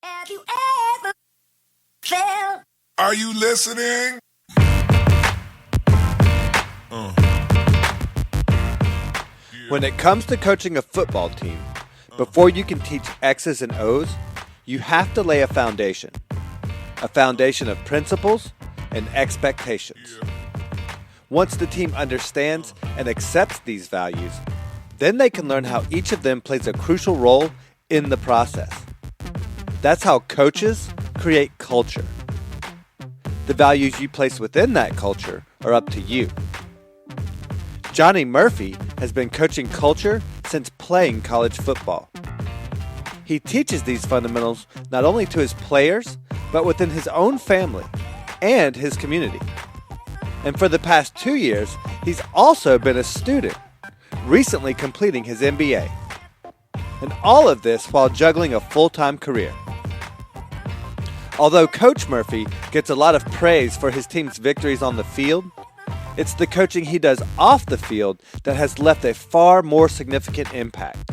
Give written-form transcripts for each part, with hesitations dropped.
Have you ever felt? Are you listening? When it comes to coaching a football team, before you can teach X's and O's, you have to lay a foundation of principles and expectations. Once the team understands and accepts these values, then they can learn how each of them plays a crucial role in the process. That's how coaches create culture. The values you place within that culture are up to you. Johnny Murphy has been coaching culture since playing college football. He teaches these fundamentals not only to his players, but within his own family and his community. And for the past 2 years, he's also been a student, recently completing his MBA. And all of this while juggling a full-time career. Although Coach Murphy gets a lot of praise for his team's victories on the field, it's the coaching he does off the field that has left a far more significant impact.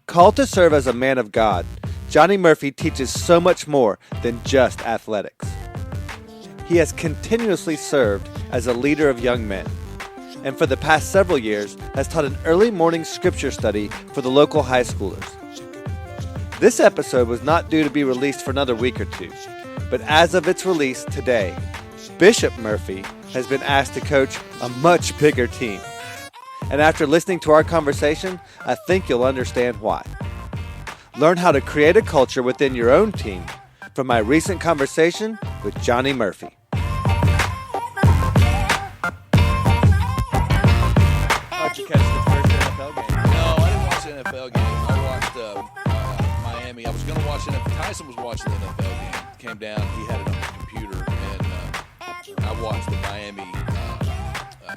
Called to serve as a man of God, Johnny Murphy teaches so much more than just athletics. He has continuously served as a leader of young men, and for the past several years has taught an early morning scripture study for the local high schoolers. This episode was not due to be released for another week or two, but as of its release today, Bishop Murphy has been asked to coach a much bigger team. And after listening to our conversation, I think you'll understand why. Learn how to create a culture within your own team from my recent conversation with Johnny Murphy. How'd you catch the first NFL game? No, I didn't watch the NFL game. I watched Miami. I was going to watch it. Tyson was watching the NFL game. Came down. He had it on his computer, and I watched the Miami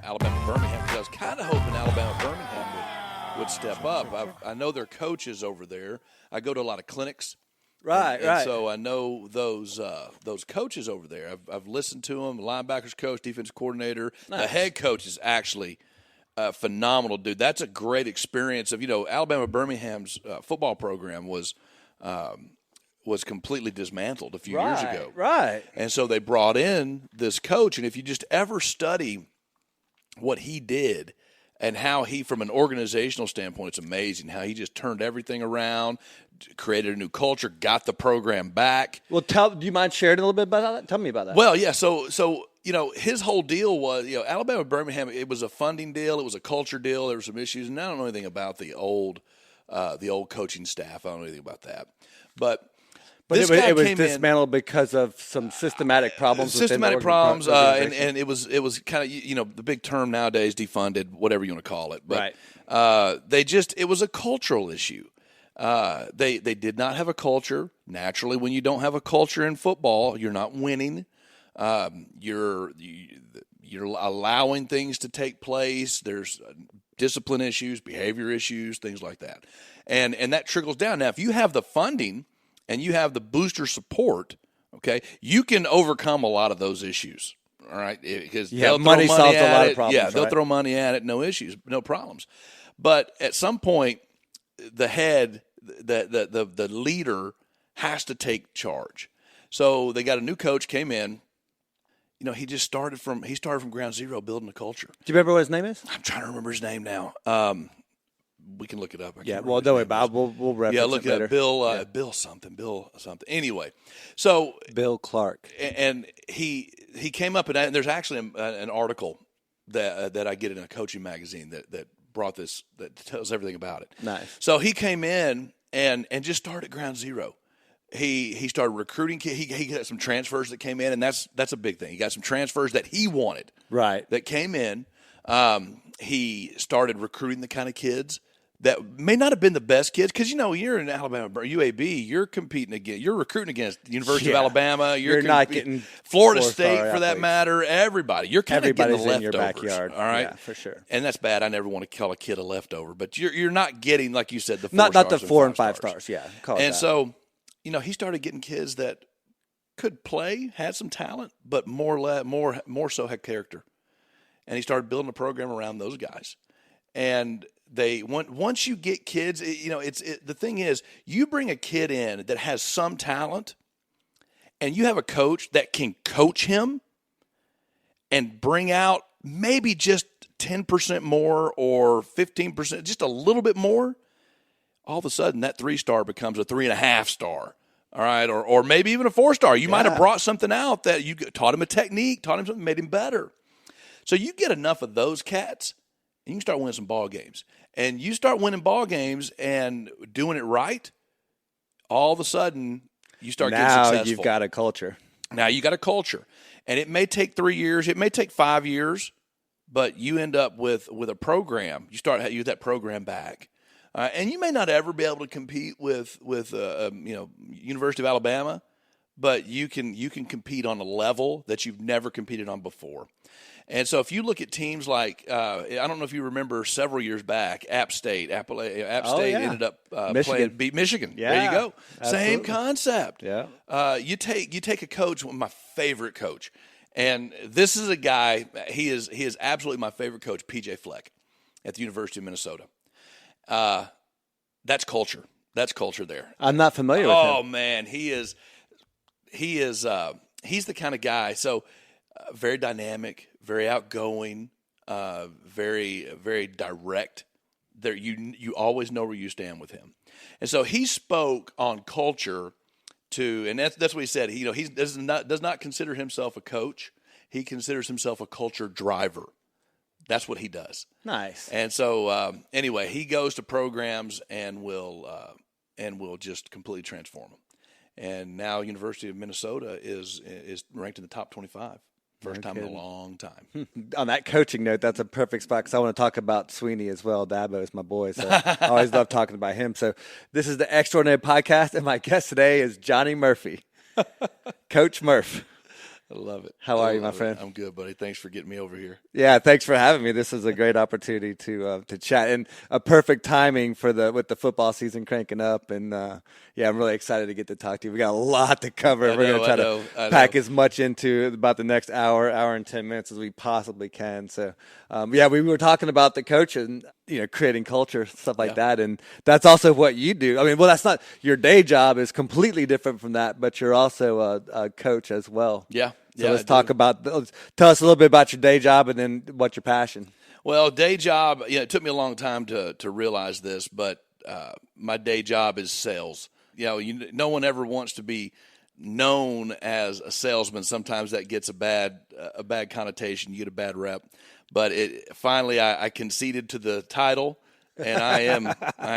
Alabama Birmingham because I was kind of hoping Alabama Birmingham would step up. I know their coaches over there. I go to a lot of clinics. Right. So I know those coaches over there. I've listened to them. The linebackers coach, defense coordinator, Nice. The head coach is actually a phenomenal dude. That's a great experience. Alabama Birmingham's football program was completely dismantled a few years ago. Right. And so they brought in this coach, and if you just ever study what he did and how he, from an organizational standpoint, it's amazing how he just turned everything around, created a new culture, got the program back. Well, do you mind sharing a little bit about that? Tell me about that. Well, yeah, so his whole deal was, Alabama Birmingham, it was a funding deal, it was a culture deal, there were some issues, and I don't know anything about the old coaching staff. I don't know anything about that. But it was dismantled because of some systematic problems. Systematic problems, and it was kind of the big term nowadays, defunded, whatever you want to call it. But right. It was a cultural issue. They did not have a culture. Naturally, when you don't have a culture in football, you're not winning. You're allowing things to take place. There's discipline issues, behavior issues, things like that, and that trickles down. Now, if you have the funding and you have the booster support, okay, you can overcome a lot of those issues, all right? Because money solves a lot of problems. Yeah, they'll throw money at it, no issues, no problems. But at some point, the head, the leader has to take charge. So they got a new coach, came in. He just started from ground zero, building a culture. Do you remember what his name is? I'm trying to remember his name now. We can look it up. Don't worry about it. We'll reference look it later. Up. Bill something. Anyway, so Bill Clark. And he came up, and there's actually an article that I get in a coaching magazine that brought this, that tells everything about it. Nice. So he came in and just started at ground zero. He started recruiting. He got some transfers that came in, and that's a big thing. He got some transfers that he wanted. Right. That came in. He started recruiting the kind of kids that may not have been the best kids, because you're in Alabama, UAB, you're recruiting against the University of Alabama, you're not getting Florida State for athletes. that matter. Everybody, you're kind of getting the leftovers in your backyard. all right, yeah, for sure. And that's bad. I never want to call a kid a leftover, but you're not getting, like you said, the not the 4 and 5 stars. Yeah, and so he started getting kids that could play, had some talent, but more so had character. And he started building a program around those guys. And once you get kids, the thing is, you bring a kid in that has some talent, and you have a coach that can coach him and bring out maybe just 10% more or 15%, just a little bit more. All of a sudden, that 3-star becomes a 3.5-star. All right, or maybe even a 4-star. You might have brought something out that you taught him a technique, taught him something, made him better. So you get enough of those cats, and you can start winning some ball games. And you start winning ball games and doing it right, all of a sudden you start getting successful. Now you've got a culture. Now you got a culture. And it may take 3 years, it may take 5 years, but you end up with a program. You start to use that program back. And you may not ever be able to compete with University of Alabama, but you can compete on a level that you've never competed on before. And so if you look at teams like I don't know if you remember several years back, App State ended up beat Michigan. Yeah, there you go. absolutely. Same concept. Yeah. You take a coach, my favorite coach, and this is a guy. He is absolutely my favorite coach, PJ Fleck, at the University of Minnesota. That's culture. That's culture there. I'm not familiar with him. Oh man, he's the kind of guy. So very dynamic, very outgoing, very very direct. There, you always know where you stand with him. And so he spoke on culture and that's what he said. He does not consider himself a coach. He considers himself a culture driver. That's what he does. Nice. And so anyway, he goes to programs and will just completely transform them. And now University of Minnesota is ranked in the top 25. First time in a long time. On that coaching note, that's a perfect spot because I want to talk about Sweeney as well. Dabo is my boy, so I always love talking about him. So this is the Extraordinary Podcast, and my guest today is Johnny Murphy, Coach Murph. I love it. How are you, my friend? I'm good, buddy. Thanks for getting me over here. Yeah, thanks for having me. This is a great opportunity to chat, and a perfect timing with the football season cranking up. And I'm really excited to get to talk to you. We got a lot to cover. We're going to try to pack as much into about the next hour and 10 minutes as we possibly can. So, we were talking about the coach and creating culture, stuff like that, and that's also what you do. I mean, that's not your day job; is completely different from that, but you're also a coach as well. Yeah. So let's talk about. Tell us a little bit about your day job, and then what's your passion. Well, day job. It took me a long time to realize this, but my day job is sales. No one ever wants to be known as a salesman. Sometimes that gets a bad connotation. You get a bad rep. But finally, I conceded to the title, and I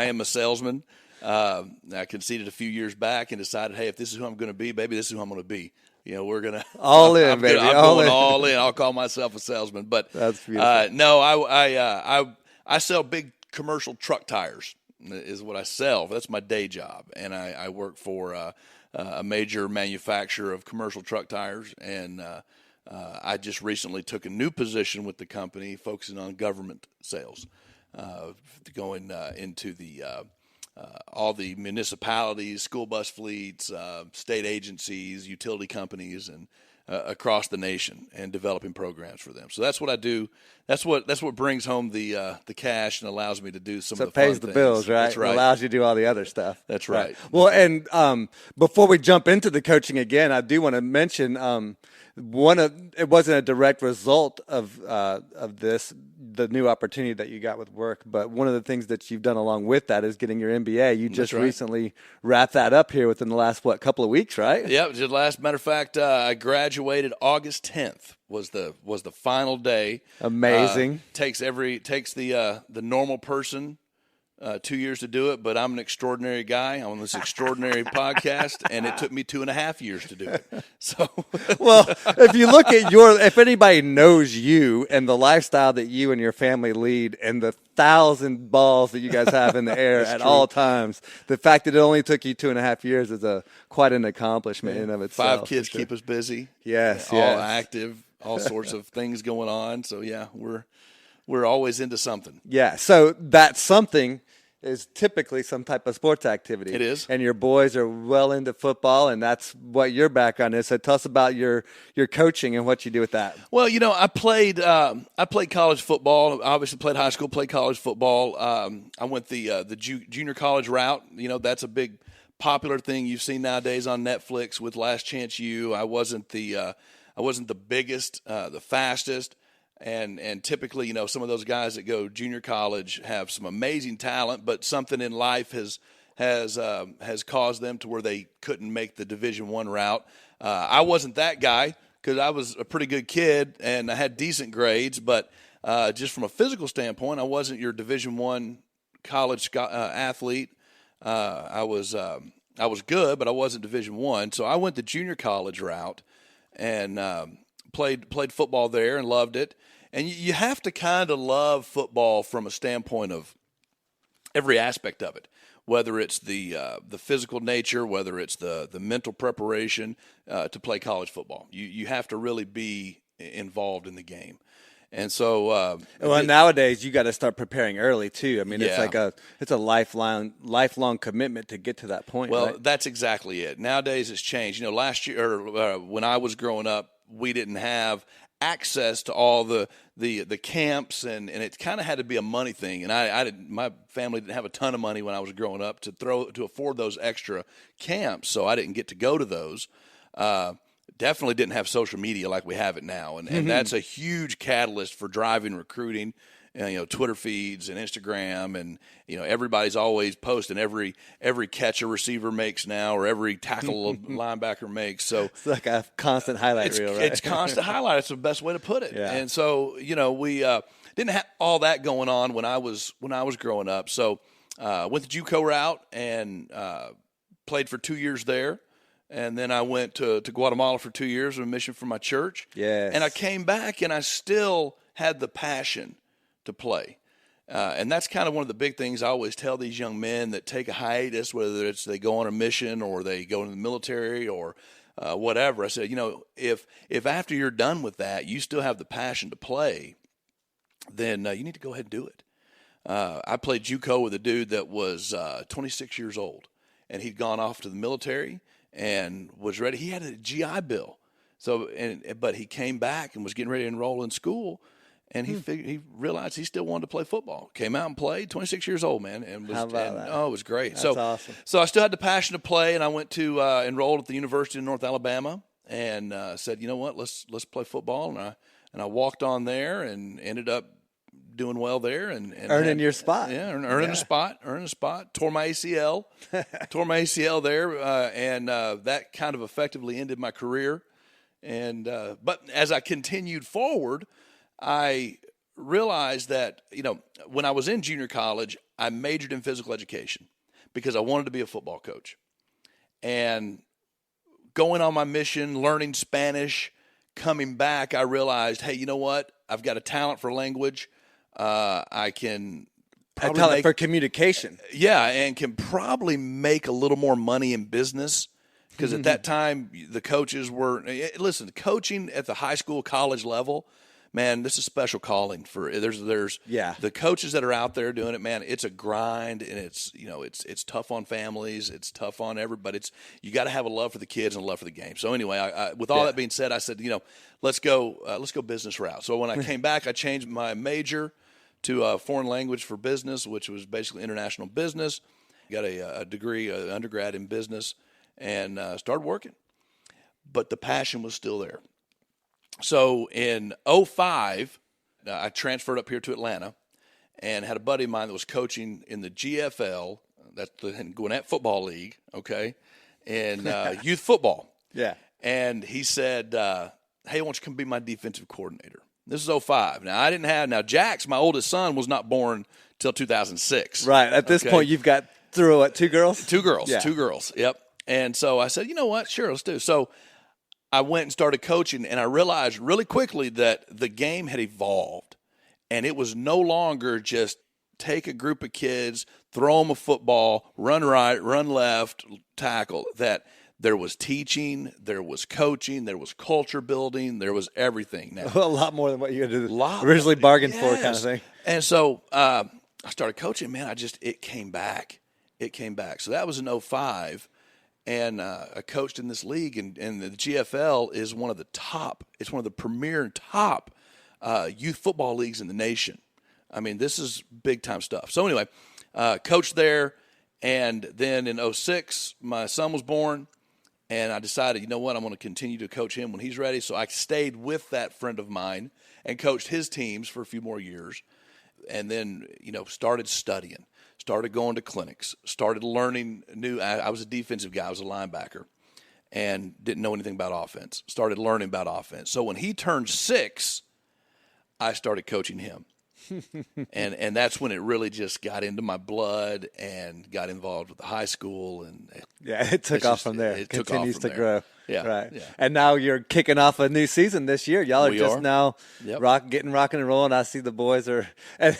am a salesman. I conceded a few years back and decided, hey, if this is who I'm going to be, baby, this is who I'm going to be. We're gonna all in, baby. I'm going all in. I'll call myself a salesman, but that's beautiful. No, I sell big commercial truck tires. Is what I sell. That's my day job, and I work for a major manufacturer of commercial truck tires, and I just recently took a new position with the company, focusing on government sales, going into the all the municipalities, school bus fleets, state agencies, utility companies, and across the nation, and developing programs for them. So that's what I do. That's what brings home the cash and allows me to do some of the fun things. So it pays the bills, right? That's right. It allows you to do all the other stuff. That's right. Well, and before we jump into the coaching again, I do want to mention it wasn't a direct result of the new opportunity that you got with work, but one of the things that you've done along with that is getting your MBA. You just recently wrapped that up here within the last couple of weeks, right? Yeah, just last. Matter of fact, I graduated August 10th was the final day. Amazing. Takes the normal person 2 years to do it, but I'm an extraordinary guy. I'm on this extraordinary podcast, and it took me 2.5 years to do it. So, well, if you look at if anybody knows you and the lifestyle that you and your family lead, and the 1,000 balls that you guys have in the air at all times, the fact that it only took you 2.5 years is quite an accomplishment in and of itself. 5 kids keep us busy. Yes, all active, all sorts of things going on. So yeah, we're always into something. Yeah. So that something is typically some type of sports activity. It is. And your boys are well into football, and that's what your background is. So tell us about your coaching and what you do with that. Well, I played college football. Obviously played high school, played college football. I went the junior college route. That's a big popular thing you've seen nowadays on Netflix with Last Chance U. I wasn't the biggest, the fastest. And typically, some of those guys that go junior college have some amazing talent, but something in life has caused them to where they couldn't make the Division I route. I wasn't that guy because I was a pretty good kid and I had decent grades, but just from a physical standpoint, I wasn't your Division I college athlete. I was good, but I wasn't Division I, so I went the junior college route and played football there and loved it. And you have to kind of love football from a standpoint of every aspect of it, whether it's the physical nature, whether it's the mental preparation to play college football. You have to really be involved in the game. And so, nowadays you got to start preparing early too. I mean, Yeah. it's a lifelong commitment to get to that point. Well, right? that's exactly it. Nowadays it's changed. Last year or when I was growing up, we didn't have access to all the camps, and it kind of had to be a money thing. And my family didn't have a ton of money when I was growing up to afford those extra camps, so I didn't get to go to those. Definitely didn't have social media like we have it now, and that's a huge catalyst for driving recruiting. Twitter feeds and Instagram, and everybody's always posting every catch a receiver makes now, or every tackle a linebacker makes. So it's like a constant highlight reel, right? It's constant highlight. It's the best way to put it. Yeah. And so we didn't have all that going on when I was growing up. So went the JUCO route and played for 2 years there. And then I went to Guatemala for 2 years on a mission for my church. Yes. And I came back, and I still had the passion to play. And that's kind of one of the big things I always tell these young men that take a hiatus, whether it's they go on a mission or they go into the military or whatever. I said, if after you're done with that, you still have the passion to play, then you need to go ahead and do it. I played JUCO with a dude that was 26 years old, and he'd gone off to the military and was ready. He had a GI Bill. But he came back and was getting ready to enroll in school. And he realized he still wanted to play football. Came out and played. 26 years old, man, and How about that? Oh, it was great. That's so awesome. So I still had the passion to play, and I went to enrolled at the University of North Alabama, and said, you know what, let's play football. And I walked on there and ended up doing well there and earning your spot. Yeah, earning a spot. Tore my ACL, there, and that kind of effectively ended my career. And but as I continued forward, I realized that, when I was in junior college, I majored in physical education because I wanted to be a football coach. And going on my mission, learning Spanish, coming back, I realized, hey, you know what? I've got a talent for language. I can probably talent for communication. Yeah, and can probably make a little more money in business. Because at that time, the coaches were – listen, coaching at the high school, college level – man, this is special calling for there's the coaches that are out there doing it, man. It's a grind, and it's tough on families, it's tough on everybody. You got to have a love for the kids and a love for the game. So anyway, I with all that being said, I said, let's go business route. So when I came back, I changed my major to foreign language for business, which was basically international business. Got a degree, undergrad in business, and started working. But the passion was still there. So in 2005, I transferred up here to Atlanta and had a buddy of mine that was coaching in the GFL, that's the Gwinnett Football League, okay, and youth football. Yeah. And he said, hey, why don't you come be my defensive coordinator? This is 2005. Now, Jax, my oldest son, was not born till 2006. Right. At this point, you've got through two girls? Two girls. Yeah. Two girls, yep. And so I said, you know what, sure, let's do it. So I went and started coaching, and I realized really quickly that the game had evolved, and it was no longer just take a group of kids, throw them a football, run right, run left, tackle. That there was teaching, there was coaching, there was culture building, there was everything. Now, a lot more than what you had originally bargained for, kind of thing. And so I started coaching, man, it came back. It came back. So that was in '05. And I coached in this league, and the GFL is one of the top. It's one of the premier top youth football leagues in the nation. I mean, this is big time stuff. So anyway, coached there, and then in '06, my son was born, and I decided, you know what, I'm going to continue to coach him when he's ready. So I stayed with that friend of mine and coached his teams for a few more years, and then started studying. Started going to clinics, started learning new. I was a defensive guy. I was a linebacker and didn't know anything about offense. Started learning about offense. So when he turned 6, I started coaching him. and that's when it really just got into my blood and got involved with the high school. And it took off from there. It continues to grow. Yeah. Right. Yeah. And now you're kicking off a new season this year. Y'all are just now getting rocking and rolling. I see the boys are. And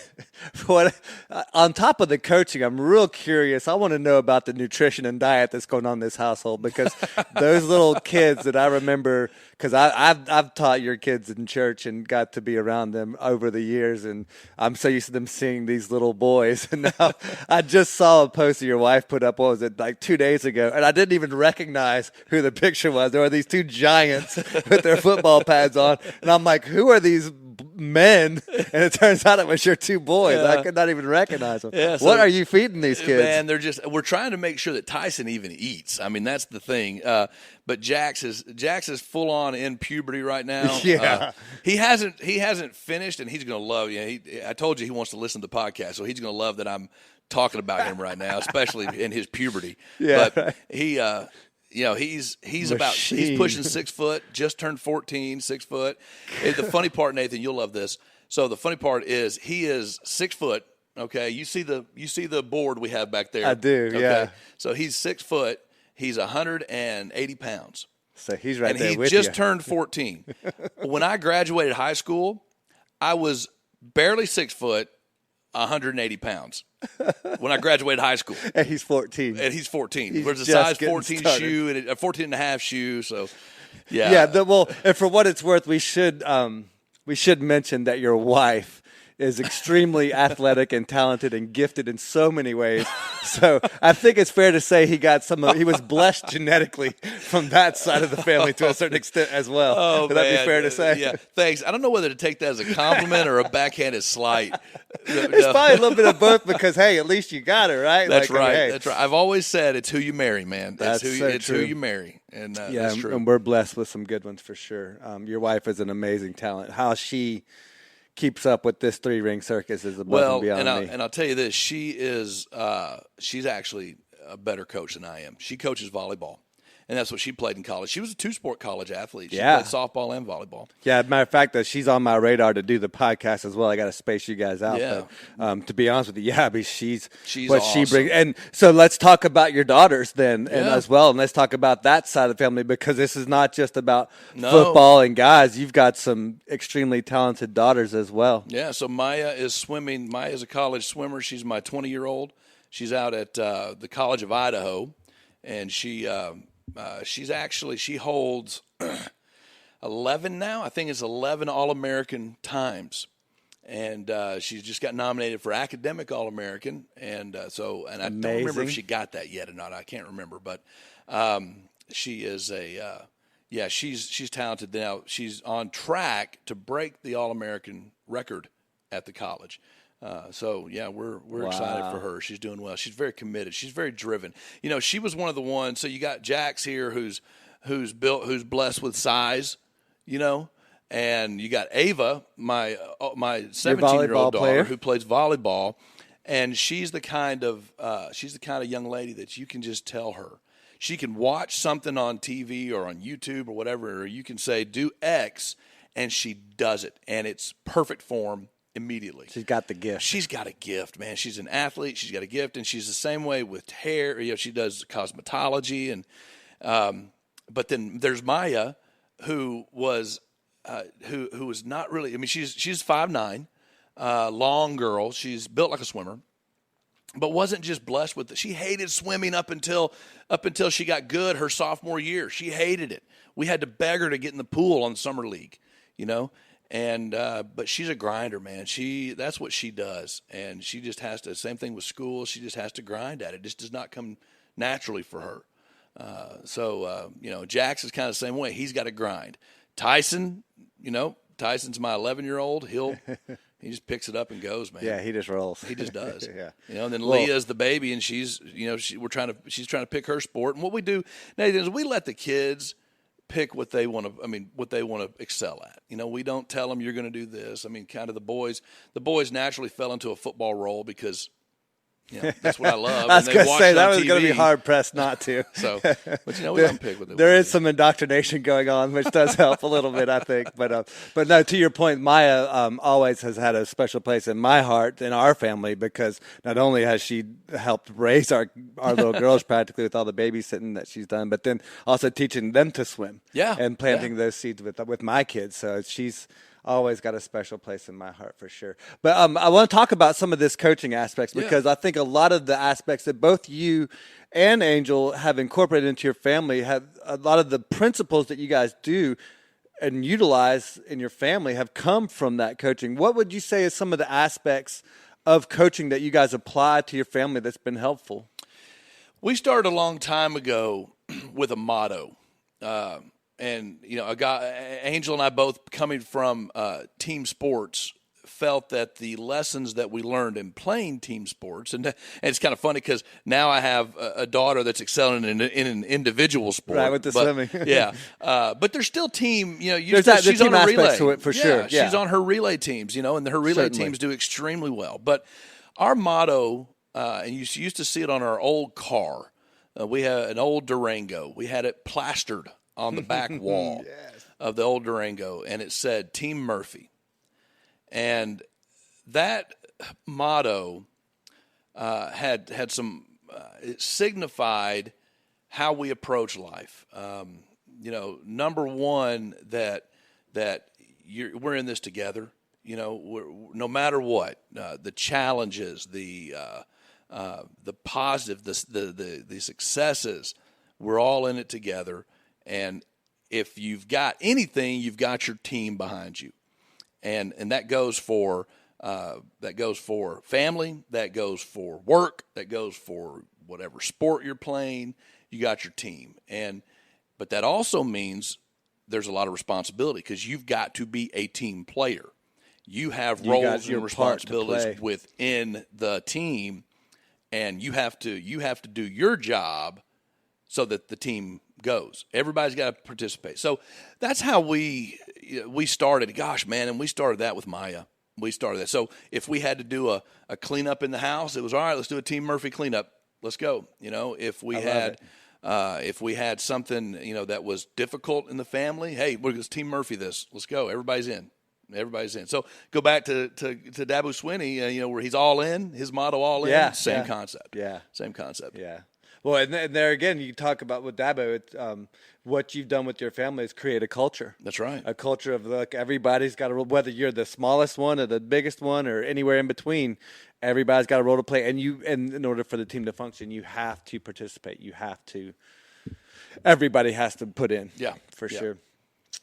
on top of the coaching, I'm real curious. I want to know about the nutrition and diet that's going on in this household, because those little kids that I remember, because I've taught your kids in church and got to be around them over the years, and I'm so used to them seeing these little boys. And now I just saw a post that your wife put up, what was it, like 2 days ago, and I didn't even recognize who the picture was. There were these 2 giants with their football pads on, and I'm like, who are these men? And it turns out it was your 2 boys. I could not even recognize them. Yeah, so, what are you feeding these kids? Man, we're trying to make sure that Tyson even eats. I mean, that's the thing. But Jax is full on in puberty right now. Yeah. He hasn't finished, and he's going to love you. I told you he wants to listen to the podcast, so he's going to love that I'm talking about him right now, especially in his puberty. Yeah. But he he's pushing 6 foot, just turned 14, 6 foot. The funny part, Nathan, you'll love this. So the funny part is he is 6 foot. Okay, you see the board we have back there. I do. Okay? Yeah. So he's 6 foot. He's 180 pounds. So he's right there with you. And he just turned 14. When I graduated high school, I was barely 6 foot, 180 pounds. When I graduated high school. And he's 14. There's a size 14 shoe and a 14 and a half shoe. So, yeah. Yeah. And for what it's worth, we should mention that your wife is extremely athletic and talented and gifted in so many ways. So I think it's fair to say he was blessed genetically from that side of the family to a certain extent as well. Oh, Would that be fair to say? Yeah, thanks. I don't know whether to take that as a compliment or a backhanded slight. It's probably a little bit of both, because, hey, at least you got it, right? That's right. Hey. That's right. I've always said it's who you marry, man. It's who you marry. And that's true. And we're blessed with some good ones for sure. Your wife is an amazing talent. How she keeps up with this 3-ring circus is above and beyond me. And I'll tell you this, she's actually a better coach than I am. She coaches volleyball, and that's what she played in college. She was a 2-sport college athlete. She played softball and volleyball. Yeah, as a matter of fact, that she's on my radar to do the podcast as well. I got to space you guys out. Yeah. But, to be honest with you, I mean, she's what awesome. she brings. And so let's talk about your daughters then as well, and let's talk about that side of the family, because this is not just about football and guys. You've got some extremely talented daughters as well. Yeah, so Maya is swimming. Maya is a college swimmer. She's my 20-year-old. She's out at the College of Idaho, and she holds 11 now. I think it's 11 All-American times, and she's just got nominated for academic All-American, and I don't remember if she got that yet or not. I can't remember, but she is she's talented now. She's on track to break the All-American record at the college. We're excited for her. She's doing well. She's very committed. She's very driven. She was one of the ones. So you got Jax here, who's blessed with size, and you got Ava, my 17-year-old daughter, who plays volleyball, and she's the kind of young lady that you can just tell her. She can watch something on TV or on YouTube or whatever, or you can say do X, and she does it, and it's perfect form. Immediately. She's got the gift. She's got a gift, man. She's an athlete. She's got a gift, and she's the same way with hair. She does cosmetology, and but then there's Maya, who was not really. I mean, she's 5'9", long girl. She's built like a swimmer, but wasn't just blessed with it. She hated swimming up until she got good her sophomore year. She hated it. We had to beg her to get in the pool on summer league, And but she's a grinder, man. That's what she does, and she just has to. Same thing with school. She just has to grind at it. It just does not come naturally for her. Jax is kind of the same way. He's got to grind. Tyson, Tyson's my 11-year-old. He just picks it up and goes, man. Yeah, he just rolls. He just does. Yeah. And then Leah's the baby, and she's trying to pick her sport. And what we do, Nathan, is we let the kids pick what they want to excel at. We don't tell them you're going to do this. I mean, kind of the boys naturally fell into a football role because that's what I love. I was going to say, that was going to be TV. hard pressed not to. So, but we don't pick what they There want is some indoctrination going on, which does help a little bit, I think. But no, to your point, Maya always has had a special place in my heart, in our family, because not only has she helped raise our little girls practically with all the babysitting that she's done, but then also teaching them to swim. Yeah. And planting those seeds with my kids. So she's always got a special place in my heart for sure. But I want to talk about some of this coaching aspects because I think a lot of the aspects that both you and Angel have incorporated into your family have a lot of the principles that you guys do and utilize in your family have come from that coaching. What would you say is some of the aspects of coaching that you guys apply to your family that's been helpful? We started a long time ago with a motto. And, Angel and I both coming from team sports felt that the lessons that we learned in playing team sports, and it's kind of funny because now I have a daughter that's excelling in an individual sport. Right, with the swimming. But there's still team, she's on a relay. To it for sure. Yeah. She's on her relay teams, and her relay teams do extremely well. But our motto, and you used to see it on our old car, we had an old Durango. We had it plastered on the back wall of the old Durango, and it said Team Murphy. And that motto had some it signified how we approach life. Number one, that we're in this together. No matter what, the challenges, the positive, the successes, we're all in it together. And if you've got anything, you've got your team behind you, and that goes for family, that goes for work, that goes for whatever sport you're playing. You got your team, but that also means there's a lot of responsibility because you've got to be a team player. You have roles and responsibilities within the team, and you have to do your job so that the team goes. Everybody's got to participate. So that's how we started. Gosh, man, and we started that with Maya. We started that. So if we had to do a cleanup in the house, it was all right. Let's do a Team Murphy cleanup. Let's go. If we had something that was difficult in the family, hey, it's Team Murphy. Let's go. Everybody's in. So go back to Dabu Swinney, where he's all in. His motto, all in. Same concept. Yeah. Same concept. Yeah. Well, and there again, you talk about with Dabo, what you've done with your family is create a culture. That's right. A culture of, look, everybody's got a role, whether you're the smallest one or the biggest one or anywhere in between, everybody's got a role to play. And in order for the team to function, you have to participate. Everybody has to put in. Yeah. For sure.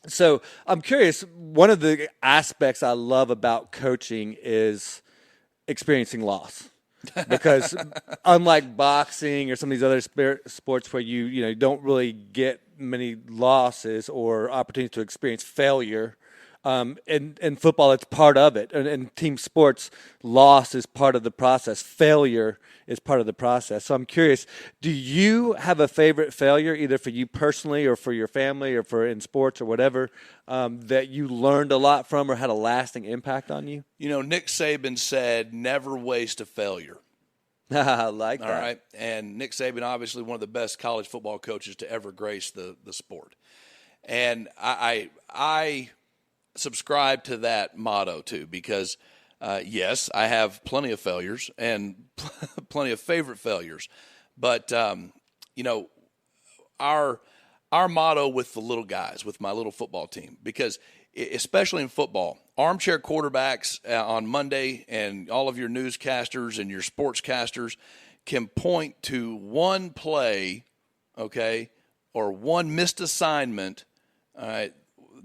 So I'm curious, one of the aspects I love about coaching is experiencing loss. Because unlike boxing or some of these other sports where you don't really get many losses or opportunities to experience failure, in football it's part of it. And in team sports, loss is part of the process. Failure is part of the process. So I'm curious, do you have a favorite failure, either for you personally or for your family or for in sports or whatever, that you learned a lot from or had a lasting impact on you? Nick Saban said, never waste a failure. I like that. All right. And Nick Saban, obviously one of the best college football coaches to ever grace the sport. And I subscribe to that motto too, because yes, I have plenty of failures and plenty of favorite failures. But, our motto with the little guys, with my little football team, because especially in football, armchair quarterbacks on Monday and all of your newscasters and your sportscasters can point to one play, okay, or one missed assignment, all right,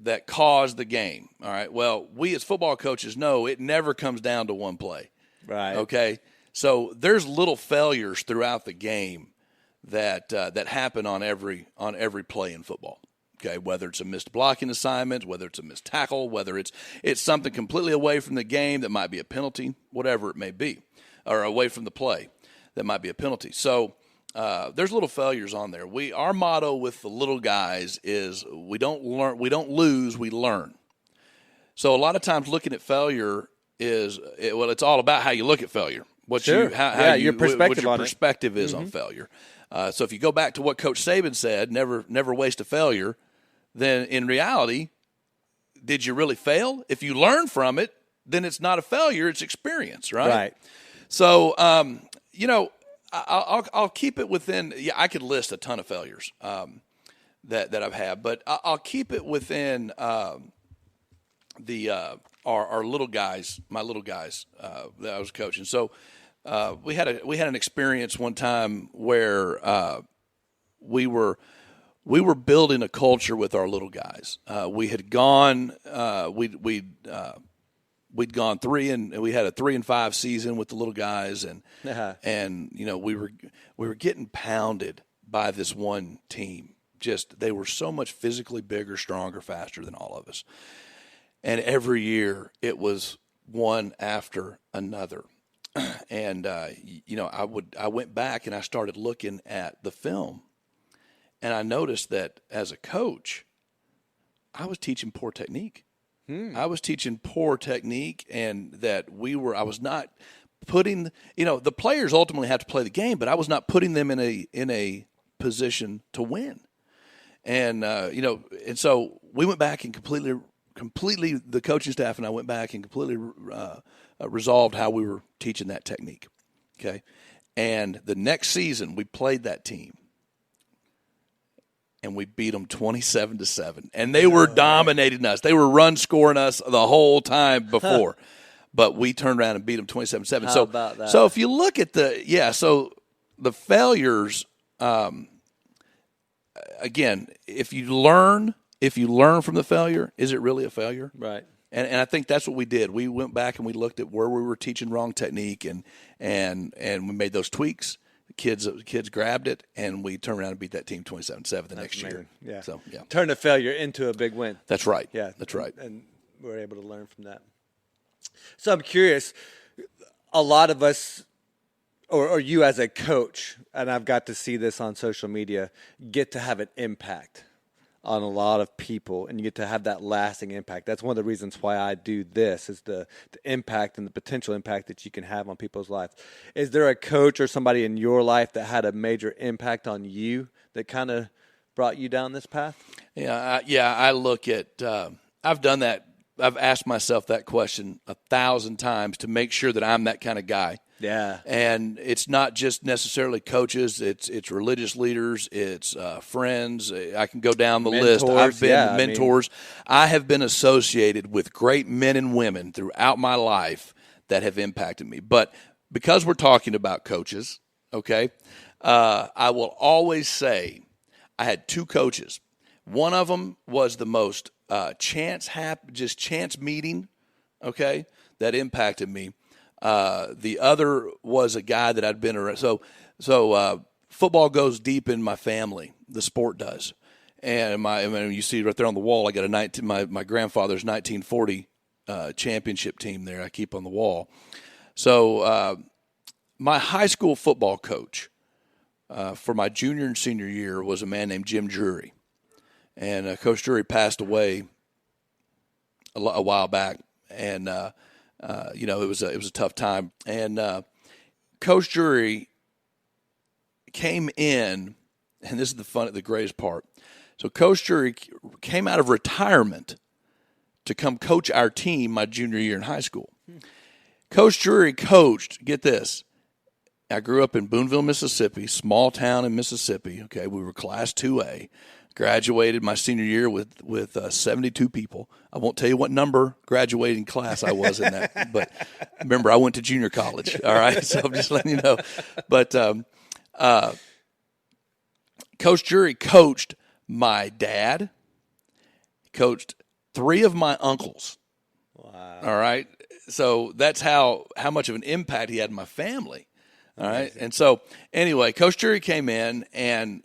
that caused the game. All right. Well, we as football coaches know it never comes down to one play. Right. Okay. So there's little failures throughout the game that happen on every play in football. Okay, whether it's a missed blocking assignment, whether it's a missed tackle, whether it's something completely away from the game that might be a penalty, whatever it may be, or away from the play that might be a penalty. So there's little failures on there. Our motto with the little guys is we don't lose, we learn. So a lot of times looking at failure it's all about how you look at failure. Your perspective is on failure. So if you go back to what Coach Saban said, never waste a failure, then in reality, did you really fail? If you learn from it, then it's not a failure, it's experience, right? Right. So, I'll keep it within. Yeah, I could list a ton of failures that I've had, but I'll keep it within our little guys, my little guys that I was coaching. So we had an experience one time where we were building a culture with our little guys. We had gone we'd gone we had a 3-5 season with the little guys, and we were getting pounded by this one team. Just they were so much physically bigger, stronger, faster than all of us. And every year it was one after another. And I went back and I started looking at the film, and I noticed that as a coach, I was teaching poor technique. I was teaching poor technique, and that I was not putting, the players ultimately have to play the game, but I was not putting them in a position to win. And and so we went back and completely the coaching staff and I went back and completely resolved how we were teaching that technique. Okay. And the next season we played that team and we beat them 27-7, and they were dominating us. They were run scoring us the whole time before, but we turned around and beat them 27-7. How so about that? So if you look at so the failures, again, if you learn from the failure, is it really a failure? Right. And I think that's what we did. We went back and we looked at where we were teaching wrong technique, and we made those tweaks. The kids grabbed it, and we turned around and beat that team 27-7 the next year. Yeah. So yeah, turn a failure into a big win. that's right. Yeah, that's right. And we're able to learn from that. So I'm curious, a lot of us, or you as a coach, and I've got to see this on social media, get to have an impact on a lot of people, and you get to have that lasting impact. That's one of the reasons why I do this, is the impact and the potential impact that you can have on people's lives. Is there a coach or somebody in your life that had a major impact on you that kind of brought you down this path? Yeah. I look at. I've done that. I've asked myself that question 1,000 times to make sure that I'm that kind of guy. Yeah. And it's not just necessarily coaches. It's religious leaders. It's friends. I can go down the list. I've been mentors. I have been associated with great men and women throughout my life that have impacted me. But because we're talking about coaches, okay, I will always say I had two coaches. One of them was the most chance meeting, okay, that impacted me. The other was a guy that I'd been around. So football goes deep in my family. The sport does. And you see right there on the wall, I got my grandfather's 1940 championship team there. I keep on the wall. So my high school football coach for my junior and senior year was a man named Jim Drury. And Coach Drury passed away a while back, and it was a tough time. And Coach Drury came in, and this is the greatest part. So Coach Drury came out of retirement to come coach our team my junior year in high school. Coach Drury coached, get this, I grew up in Boonville, Mississippi, small town in Mississippi. Okay, we were Class 2A. Graduated my senior year with 72 people. I won't tell you what number graduating class I was in that, but remember, I went to junior college. All right, so I'm just letting you know. But Coach Drury coached my dad, coached 3 of my uncles. Wow. All right. So that's how much of an impact he had in my family. All right. And so anyway, Coach Jury came in and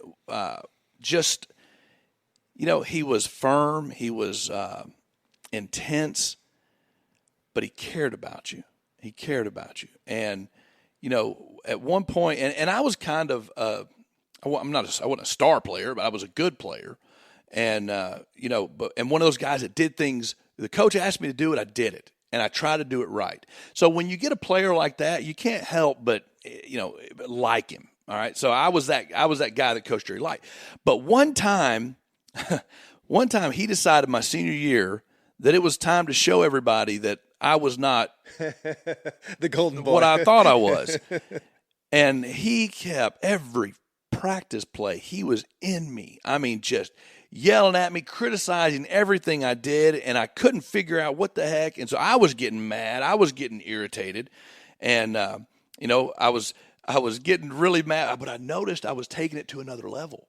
just, he was firm. He was intense, but he cared about you. He cared about you. And, at one point, and I was kind of, I wasn't a star player, but I was a good player. And, and one of those guys that did things, the coach asked me to do it, I did it. And I try to do it right. So when you get a player like that, you can't help but, like him. All right. So I was that guy that Coach Jury liked. But one time he decided my senior year that it was time to show everybody that I was not the golden boy, what I thought I was. And he kept every practice play. He was in me. I mean, just yelling at me, criticizing everything I did, and I couldn't figure out what the heck. And so I was getting mad. I was getting irritated. And, I was getting really mad, but I noticed I was taking it to another level.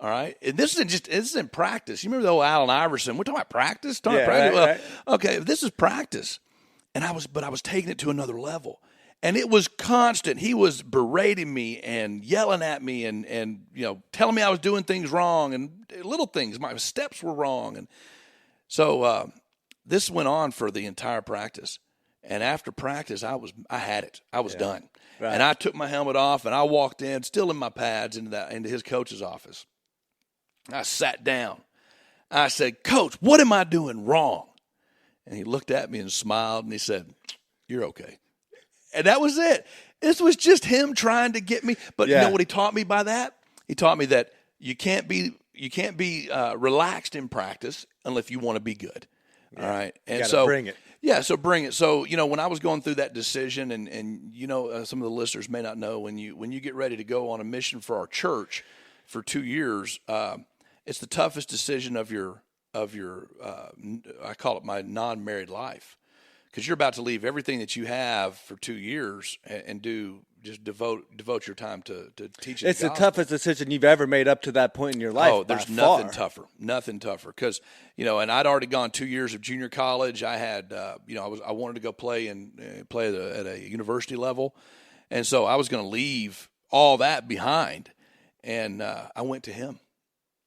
All right. And this isn't practice. You remember the old Allen Iverson? We're talking about practice? Practice? Right. Okay, this is practice. And I was taking it to another level. And it was constant. He was berating me and yelling at me and telling me I was doing things wrong and little things. My steps were wrong. And so this went on for the entire practice. And after practice, I had it. I was done. Right. And I took my helmet off and I walked in, still in my pads, into his coach's office. I sat down. I said, "Coach, what am I doing wrong?" And he looked at me and smiled and he said, "You're okay." And that was it. This was just him trying to get me. But you know what he taught me by that? He taught me that you can't be relaxed in practice unless you want to be good. Yeah. All right. And so bring it. Yeah, so bring it. So, when I was going through that decision, and some of the listeners may not know, when you get ready to go on a mission for our church for 2 years, it's the toughest decision of your I call it my non-married life, because you're about to leave everything that you have for 2 years and devote your time to teaching. It's the toughest decision you've ever made up to that point in your life. Oh, there's nothing tougher. Because and I'd already gone 2 years of junior college. I had I wanted to go play at a university level, and so I was going to leave all that behind. And I went to him.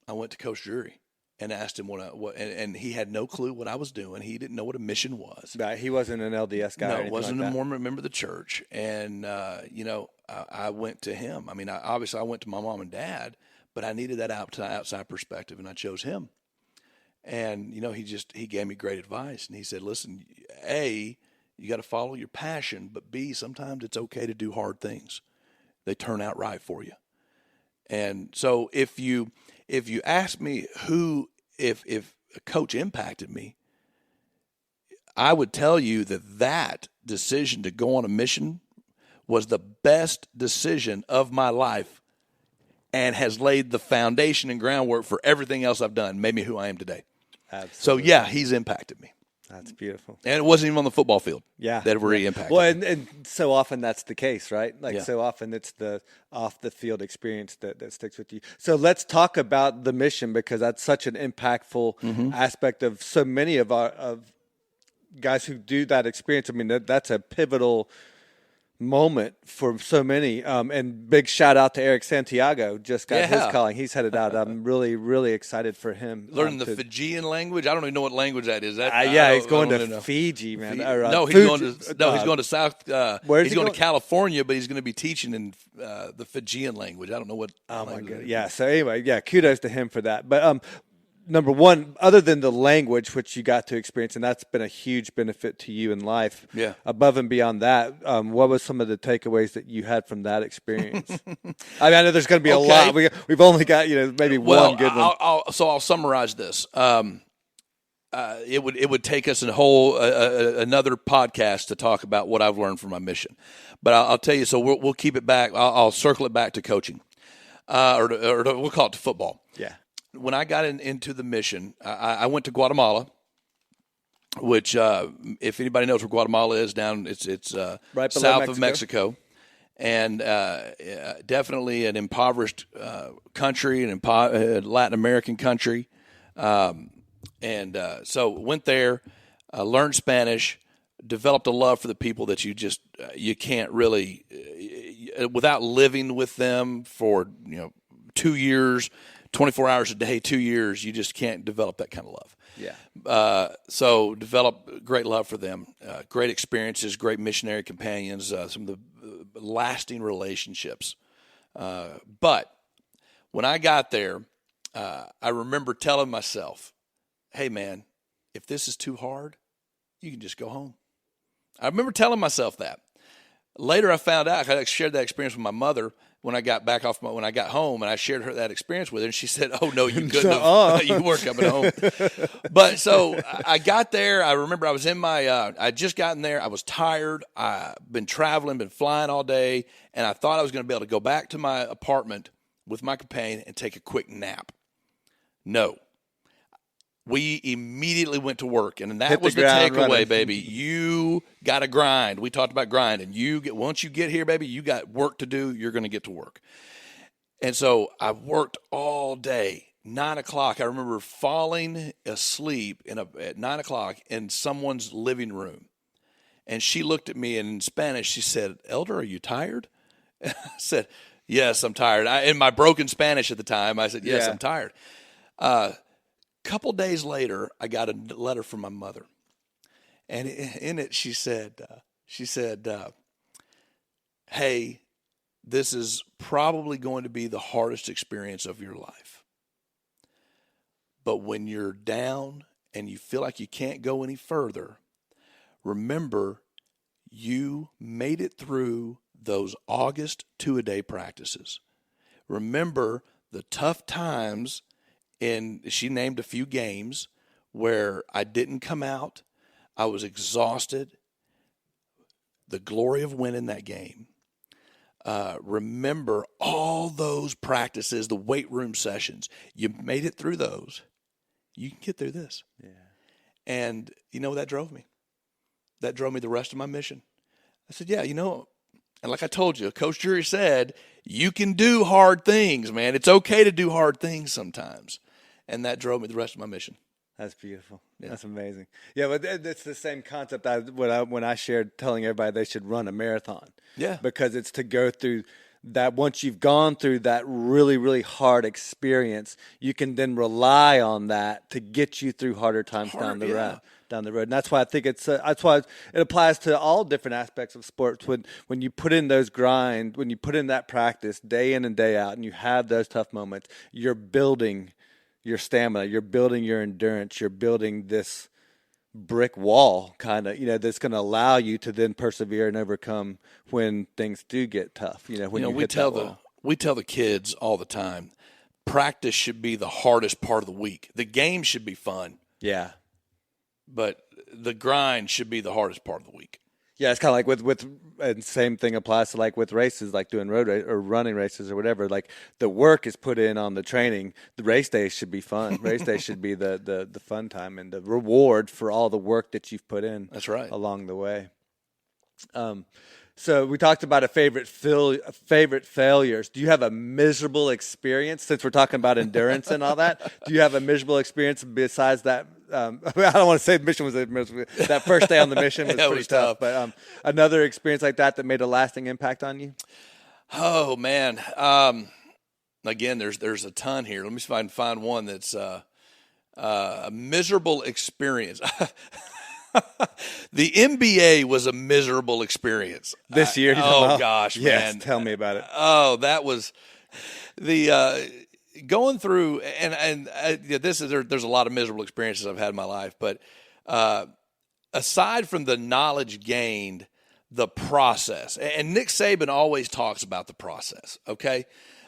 I went to Coach Jury and asked him and he had no clue what I was doing. He didn't know what a mission was. Right, he wasn't an LDS guy. No, wasn't a Mormon member of the church. And I went to him. I mean, obviously I went to my mom and dad, but I needed that outside perspective, and I chose him. And he gave me great advice, and he said, "Listen, A, you got to follow your passion, but B, sometimes it's okay to do hard things. They turn out right for you." And so if you ask me if a coach impacted me, I would tell you that decision to go on a mission was the best decision of my life and has laid the foundation and groundwork for everything else I've done, made me who I am today. Absolutely. So, yeah, he's impacted me. That's beautiful. And it wasn't even on the football field. Yeah. That really impacted me. Well, and so often that's the case, right? So often it's the off-the-field experience that sticks with you. So let's talk about the mission, because that's such an impactful aspect of so many of guys who do that experience. I mean, that's a pivotal moment for so many. And big shout out to Eric Santiago, just got his calling. He's headed out. I'm really, really excited for him. Learning the Fijian language. I don't even know what language that is. He's going to Fiji, man. He's going to South. Where's he's going to California, but he's going to be teaching in the Fijian language. I don't know what. Oh my god. Yeah. So anyway, kudos to him for that. But number one, other than the language, which you got to experience, and that's been a huge benefit to you in life. Yeah. Above and beyond that, what was some of the takeaways that you had from that experience? I know there's going to be a lot. We've only got maybe one good one. I'll summarize this. It would take us a whole another podcast to talk about what I've learned from my mission, but I'll tell you. So we'll keep it back. I'll circle it back to coaching, or we'll call it to football. Yeah. When I got into the mission, I went to Guatemala, which if anybody knows where Guatemala is, it's right south of Mexico, and definitely an impoverished country, an Latin American country. So went there, learned Spanish, developed a love for the people that you can't really, without living with them for 2 years, 24 hours a day, 2 years, you just can't develop that kind of love. Yeah. So developed great love for them, great experiences, great missionary companions, some of the lasting relationships. But when I got there, I remember telling myself, hey, man, if this is too hard, you can just go home. I remember telling myself that. Later, I found out, I shared that experience with my mother when I got when I got home, and I shared that experience with her, and she said, oh, no, you couldn't have. You weren't coming home. But so I got there. I remember I was in I just gotten there. I was tired. I've been traveling, been flying all day, and I thought I was going to be able to go back to my apartment with my companion and take a quick nap. No. We immediately went to work, and that was the takeaway, baby. You got to grind. We talked about grind, and once you get here, baby, you got work to do. You're going to get to work. And so I worked all day. 9 o'clock, I remember falling asleep at 9 o'clock in someone's living room. And she looked at me, and in Spanish, she said, Elder, are you tired? And I said, yes, I'm tired. In my broken Spanish at the time, I said, yes, I'm tired. Couple days later, I got a letter from my mother, and in it she said, "Hey, this is probably going to be the hardest experience of your life. But when you're down and you feel like you can't go any further, remember you made it through those August 2-a-day practices. Remember the tough times." And she named a few games where I didn't come out. I was exhausted. The glory of winning that game. Remember all those practices, the weight room sessions. You made it through those. You can get through this. Yeah. And you know what that drove me? That drove me the rest of my mission. I said, yeah, and like I told you, Coach Jury said, you can do hard things, man. It's okay to do hard things sometimes. And that drove me the rest of my mission. That's beautiful. Yeah. That's amazing. Yeah, but it's the same concept when I shared telling everybody they should run a marathon. Yeah. Because it's to go through that. Once you've gone through that really, really hard experience, you can then rely on that to get you through harder times down the road. And that's why I think that's why it applies to all different aspects of sports. When you put in those grind, when you put in that practice day in and day out, and you have those tough moments, you're building your stamina, you're building your endurance, you're building this brick wall kind of, that's going to allow you to then persevere and overcome when things do get tough. We tell the kids all the time, practice should be the hardest part of the week. The game should be fun. Yeah. But the grind should be the hardest part of the week. Yeah, it's kind of like with and same thing applies to like with races, like doing road race or running races or whatever. Like the work is put in on the training. The race day should be fun. Race day should be the fun time and the reward for all the work that you've put in. That's right. Along the way. So we talked about favorite failures. Do you have a miserable experience since we're talking about endurance and all that? Do you have a miserable experience besides that? I don't want to say the mission was miserable. That first day on the mission was pretty tough. But another experience like that made a lasting impact on you? Oh, man. Again, there's a ton here. Let me see if I can find one that's a miserable experience. The NBA was a miserable experience this year. Oh gosh, yes, man! Tell me about it. Oh, that was the going through, and there's a lot of miserable experiences I've had in my life, but aside from the knowledge gained, the process, and Nick Saban always talks about the process. Okay,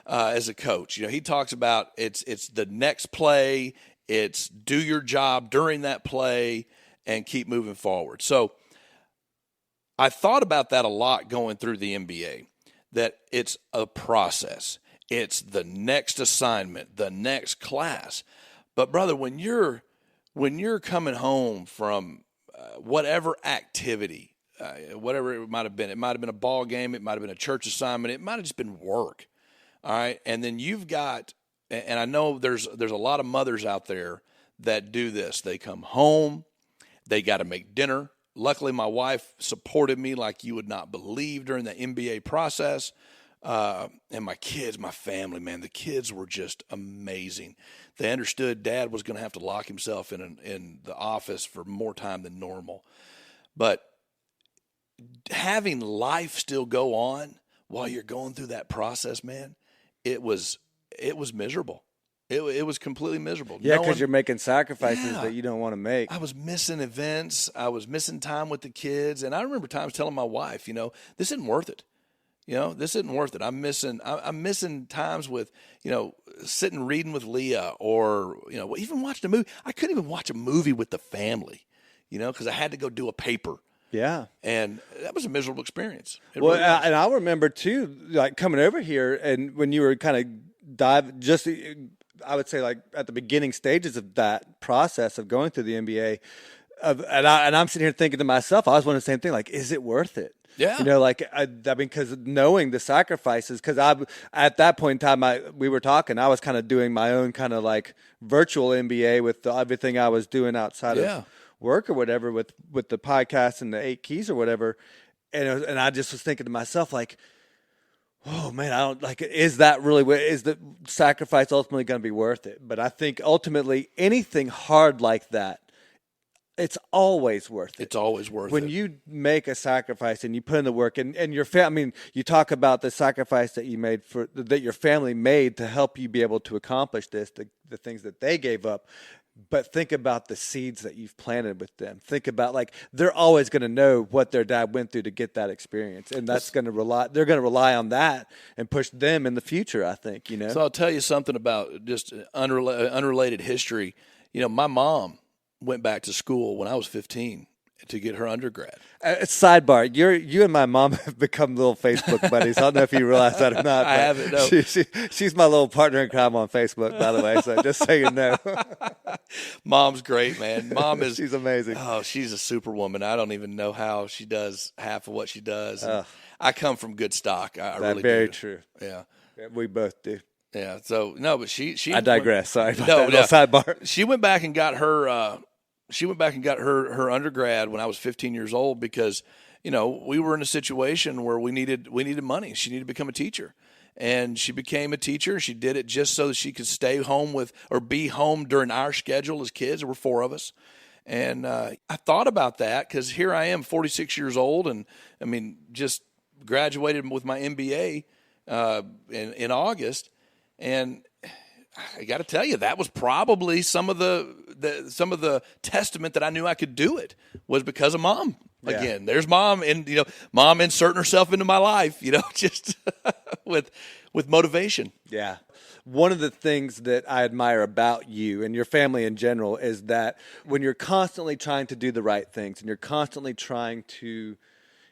as a coach, he talks about it's the next play, it's do your job during that play and keep moving forward. So I thought about that a lot going through the NBA, that it's a process. It's the next assignment, the next class. But brother, when you're coming home from whatever activity, whatever it might have been a ball game, it might have been a church assignment, it might have just been work. All right. And then you've got, and I know there's a lot of mothers out there that do this. They come home, they got to make dinner. Luckily, my wife supported me like you would not believe during the MBA process. And my kids, my family, man, the kids were just amazing. They understood Dad was going to have to lock himself in the office for more time than normal. But having life still go on while you're going through that process, man, it was miserable. It was completely miserable. Yeah, because you're making sacrifices that you don't want to make. I was missing events. I was missing time with the kids. And I remember times telling my wife, this isn't worth it. This isn't worth it. I'm missing times with, sitting reading with Leah or, even watching a movie. I couldn't even watch a movie with the family, because I had to go do a paper. Yeah. And that was a miserable experience. And I remember too, like coming over here and when you were kind of I would say like at the beginning stages of that process of going through the MBA, and I'm sitting here thinking to myself, I was wondering the same thing, like, is it worth it? Yeah. Because knowing the sacrifices, because at that point in time, we were talking, I was kind of doing my own kind of like virtual MBA with everything I was doing outside of work or whatever with the podcast and the 8 keys or whatever. And I just was thinking to myself, like, oh man, I don't like, is the sacrifice ultimately going to be worth it? But I think ultimately anything hard like that, it's always worth it. It's always worth it. When you make a sacrifice and you put in the work and your family, I mean, you talk about the sacrifice that you made that your family made to help you be able to accomplish this, the things that they gave up. But think about the seeds that you've planted with them. Think about, like, they're always going to know what their dad went through to get that experience. And they're going to rely on that and push them in the future, I think, So I'll tell you something about just unrelated history. My mom went back to school when I was 15 to get her undergrad. Sidebar, you and my mom have become little Facebook buddies. I don't know if you realize that or not. I haven't, no. She's my little partner in crime on Facebook, by the way, so just so you know. Mom's great, man. She's amazing. Oh, she's a superwoman. I don't even know how she does half of what she does. I come from good stock. I really do. Very true. Yeah. We both do. Yeah. So, no, but she I digress. Sorry about that little sidebar. She went back and got her her undergrad when I was 15 years old because, we were in a situation where we needed money. She needed to become a teacher. And she became a teacher. She did it just so that she could stay home be home during our schedule as kids. There were 4 of us. And I thought about that because here I am, 46 years old, and I mean, just graduated with my MBA in August. And I got to tell you, that was probably some of the testament that I knew I could do it was because of Mom. Yeah. Again, there's Mom, and Mom inserting herself into my life, just with motivation. Yeah. One of the things that I admire about you and your family in general is that when you're constantly trying to do the right things and you're constantly trying to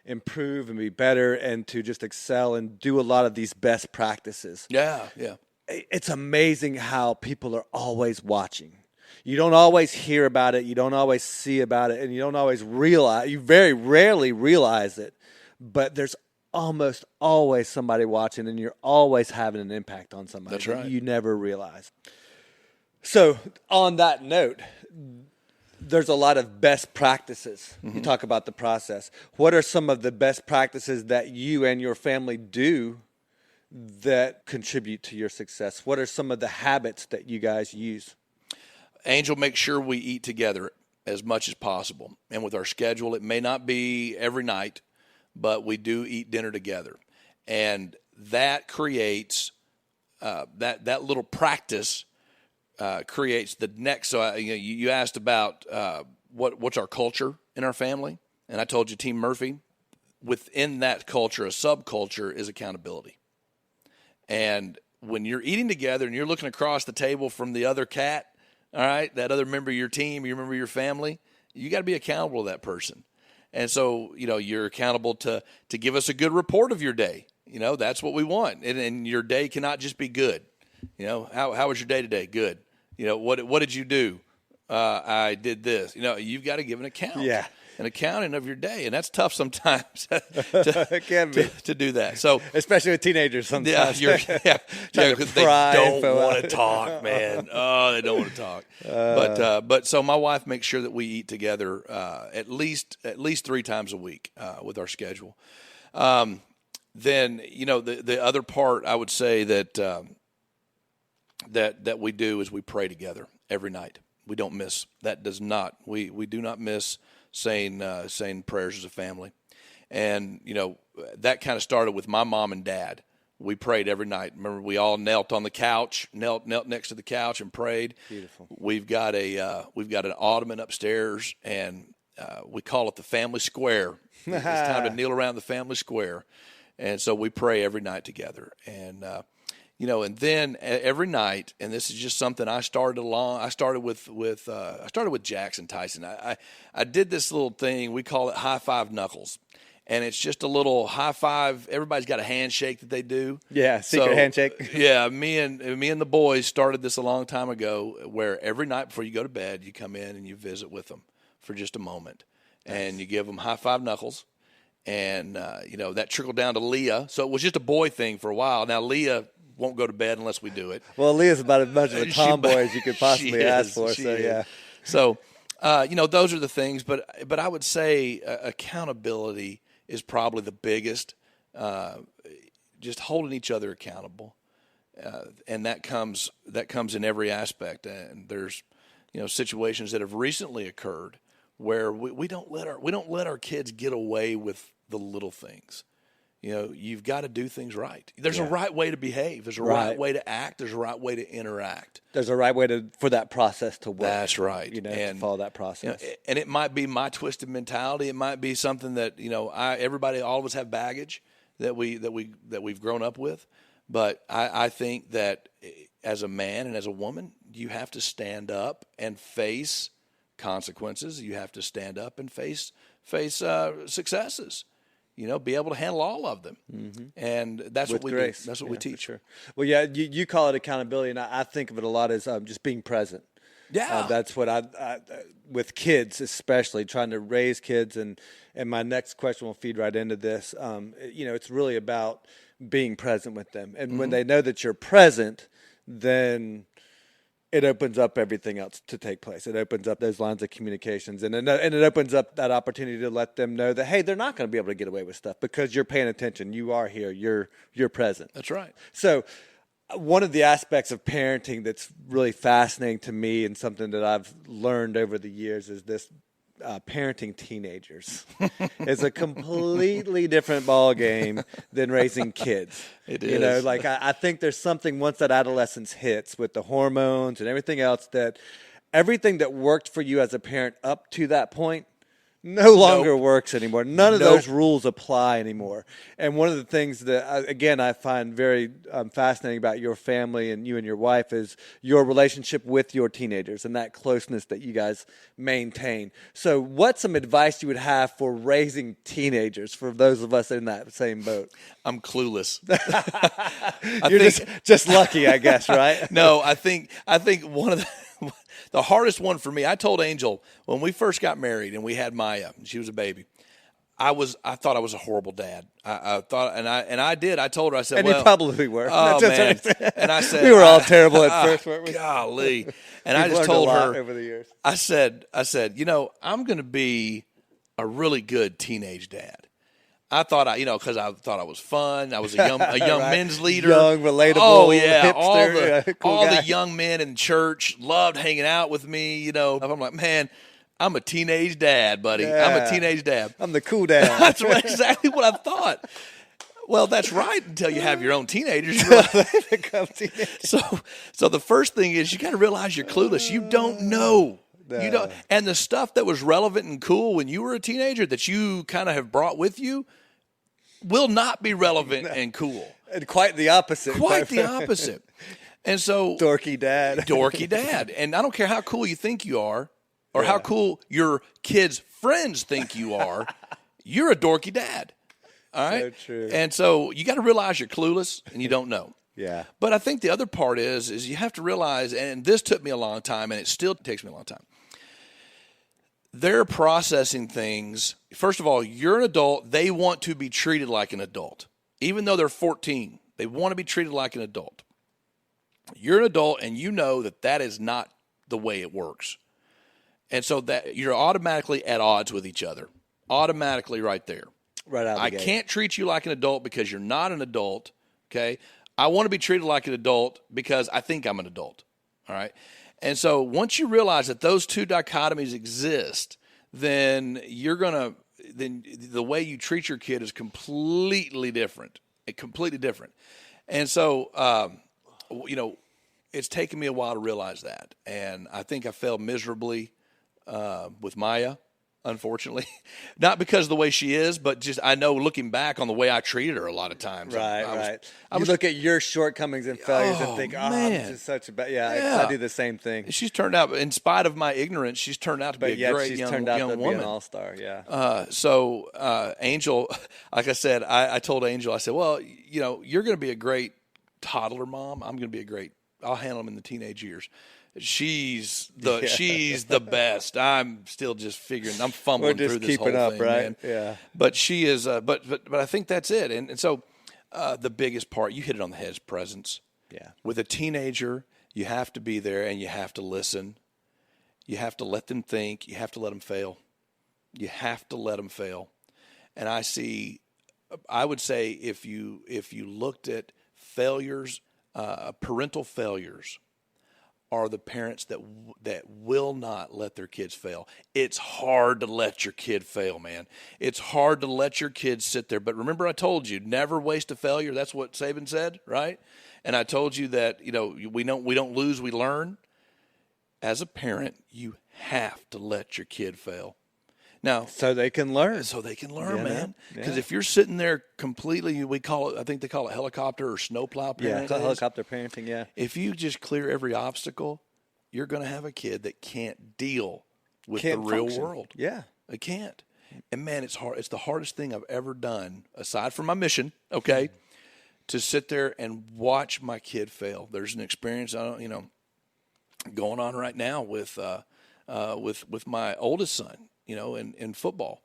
improve and be better and to just excel and do a lot of these best practices. Yeah, yeah. It's amazing how people are always watching. You don't always hear about it, you don't always see about it, and you don't always realize, you very rarely realize it, but there's almost always somebody watching, and you're always having an impact on somebody. That's right. That you never realize. So on that note, there's a lot of best practices. Mm-hmm. You talk about the process. What are some of the best practices that you and your family do that contribute to your success? What are some of the habits that you guys use? Angel makes sure we eat together as much as possible. And with our schedule, it may not be every night, but we do eat dinner together. And that creates that little practice creates the next. So you asked about what's our culture in our family, and I told you Team Murphy. Within that culture, a subculture is accountability. And when you're eating together and you're looking across the table from the other cat, all right, that other member of your team, you remember your family, you got to be accountable to that person. And so, you're accountable to give us a good report of your day. That's what we want. And your day cannot just be good. How was your day today? Good. What did you do? I did this. You've got to give an account. Yeah. an accounting of your day, and that's tough sometimes It can be. to do that. So Especially with teenagers sometimes. yeah, to because they pry don't info want out. to talk, man. Oh, they don't want to talk. But so my wife makes sure that we eat together at least 3 times a week with our schedule. Then the other part I would say that that we do is we pray together every night. We don't miss. That does not. We do not miss saying prayers as a family. And that kind of started with my mom and dad. We prayed every night. Remember, we all knelt on the couch, knelt next to the couch and prayed. Beautiful. We've got an ottoman upstairs, and we call it the family square. It's time to kneel around the family square, and so we pray every night together. And and then every night, and this is just something I started with Jackson Tyson. I did this little thing. We call it high five knuckles. And it's just a little high five. Everybody's got a handshake that they do. Yeah, secret handshake. Yeah, me and the boys started this a long time ago, where every night before you go to bed, you come in and you visit with them for just a moment, and you give them high five knuckles, and that trickled down to Leah. So it was just a boy thing for a while. Now Leah won't go to bed unless we do it. Well, Leah's about as much of a tomboy as you could possibly ask for. So yeah. So those are the things. But I would say accountability is probably the biggest, just holding each other accountable. And that comes in every aspect. And there's, situations that have recently occurred where we don't let our kids get away with the little things. You've got to do things right. There's a right way to behave. There's a right way to act. There's a right way to interact. There's a right way for that process to work. That's right. And to follow that process. And it might be my twisted mentality. It might be something that all of us have baggage that we've grown up with. But I think that as a man and as a woman, you have to stand up and face consequences. You have to stand up and face successes. Be able to handle all of them. Mm-hmm. And that's With what we grace. do. That's what we teach. Sure. Well, yeah, you call it accountability, and I think of it a lot as just being present. Yeah. That's what I with kids especially, trying to raise kids. And my next question will feed right into this. It's really about being present with them. And when they know that you're present, then it opens up everything else to take place. It opens up those lines of communications, and it opens up that opportunity to let them know that, hey, they're not going to be able to get away with stuff because you're paying attention. You are here. You're present. That's right. So one of the aspects of parenting that's really fascinating to me and something that I've learned over the years is this. Parenting teenagers is a completely different ball game than raising kids. It is. I think there's something once that adolescence hits with the hormones and everything else that everything that worked for you as a parent up to that point no longer works anymore. None of those rules apply anymore. And one of the things that, I find very fascinating about your family and you and your wife is your relationship with your teenagers and that closeness that you guys maintain. So what's some advice you would have for raising teenagers for those of us in that same boat? I'm clueless. You're just lucky, I guess, right? No, I think one of the hardest one for me, I told Angel when we first got married and we had Maya, and she was a baby, I thought I was a horrible dad. I thought, and I did. I told her, I said, and you probably were. Oh, man. And I said, we were all terrible at first, weren't we? Golly. And I just told her over the years. I said, I'm going to be a really good teenage dad. I thought because I thought I was fun. I was a young right. men's leader, young, relatable. Oh yeah, hipster, all guy. the young men in church loved hanging out with me. I'm like, man, I'm a teenage dad, buddy. Yeah. I'm a teenage dad. I'm the cool dad. That's exactly what I thought. Well, that's right until you have your own teenagers. They become teenagers. So the first thing is you got to realize you're clueless. You don't know. No. You don't, and the stuff that was relevant and cool when you were a teenager that you kind of have brought with you will not be relevant and cool. And quite the opposite. Quite the opposite. And so dorky dad. And I don't care how cool you think you are or how cool your kids' friends think you are, you're a dorky dad. All right? So true. And so you got to realize you're clueless and you don't know. Yeah. But I think the other part is you have to realize, and this took me a long time and it still takes me a long time, they're processing things. First of all, you're an adult. They want to be treated like an adult. Even though they're 14, they want to be treated like an adult. You're an adult, and you know that that is not the way it works. And so that you're automatically at odds with each other. Automatically right there. Right out of the I gate. can't treat you like an adult because you're not an adult, okay? I want to be treated like an adult because I think I'm an adult, all right? And so once you realize that those two dichotomies exist, then then the way you treat your kid is completely different, completely different. And so, it's taken me a while to realize that. And I think I failed miserably with Maya, unfortunately. Not because of the way she is, but just I know looking back on the way I treated her a lot of times. Right. You look at your shortcomings and failures and think, man. I'm just such a bad. Yeah, Yeah. I do the same thing. She's turned out, in spite of my ignorance, she's turned out to be a great she's young, turned out young to woman. be an all-star, yeah. Angel, like I said, I told Angel, I said, well, you're going to be a great toddler mom. I'm going to be I'll handle them in the teenage years. She's the best. I'm still just figuring. I'm fumbling We're just through this whole keeping up, thing, right? man. Yeah. But she is. But I think that's it. And so the biggest part, you hit it on the head, is presence. Yeah. With a teenager, you have to be there and you have to listen. You have to let them think. You have to let them fail. You have to let them fail. And I would say if you looked at failures, parental failures, are the parents that will not let their kids fail. It's hard to let your kid fail, man. It's hard to let your kids sit there. But remember, I told you, never waste a failure. That's what Saban said, right? And I told you that we don't lose, we learn. As a parent, you have to let your kid fail. Now, So they can learn. man. Because Yeah. if you're sitting there completely, I think they call it helicopter or snowplow parenting. Yeah, helicopter parenting, yeah. If you just clear every obstacle, you're going to have a kid that can't deal with Can't the real function. world. Yeah. They can't. And man, it's hard. It's the hardest thing I've ever done, aside from my mission, okay, to sit there and watch my kid fail. There's an experience, going on right now with my oldest son, in football.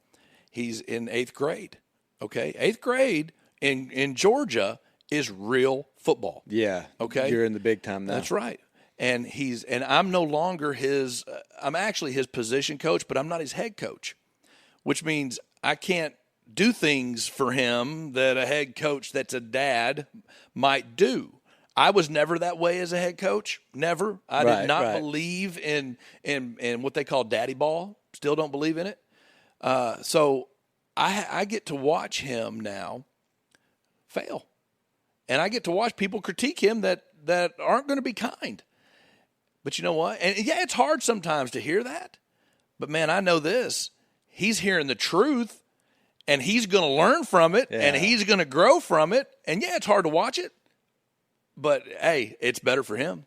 He's in 8th grade, okay? 8th grade in Georgia is real football. Yeah. Okay. You're in the big time now. That's right. And I'm no longer I'm actually his position coach, but I'm not his head coach, which means I can't do things for him that a head coach that's a dad might do. I was never that way as a head coach. Never. I did not believe in what they call daddy ball. Still don't believe in it. So I get to watch him now fail. And I get to watch people critique him that aren't going to be kind. But you know what? And yeah, it's hard sometimes to hear that. But man, I know this. He's hearing the truth, and he's going to learn from it, and he's going to grow from it. And yeah, it's hard to watch it. But hey, it's better for him.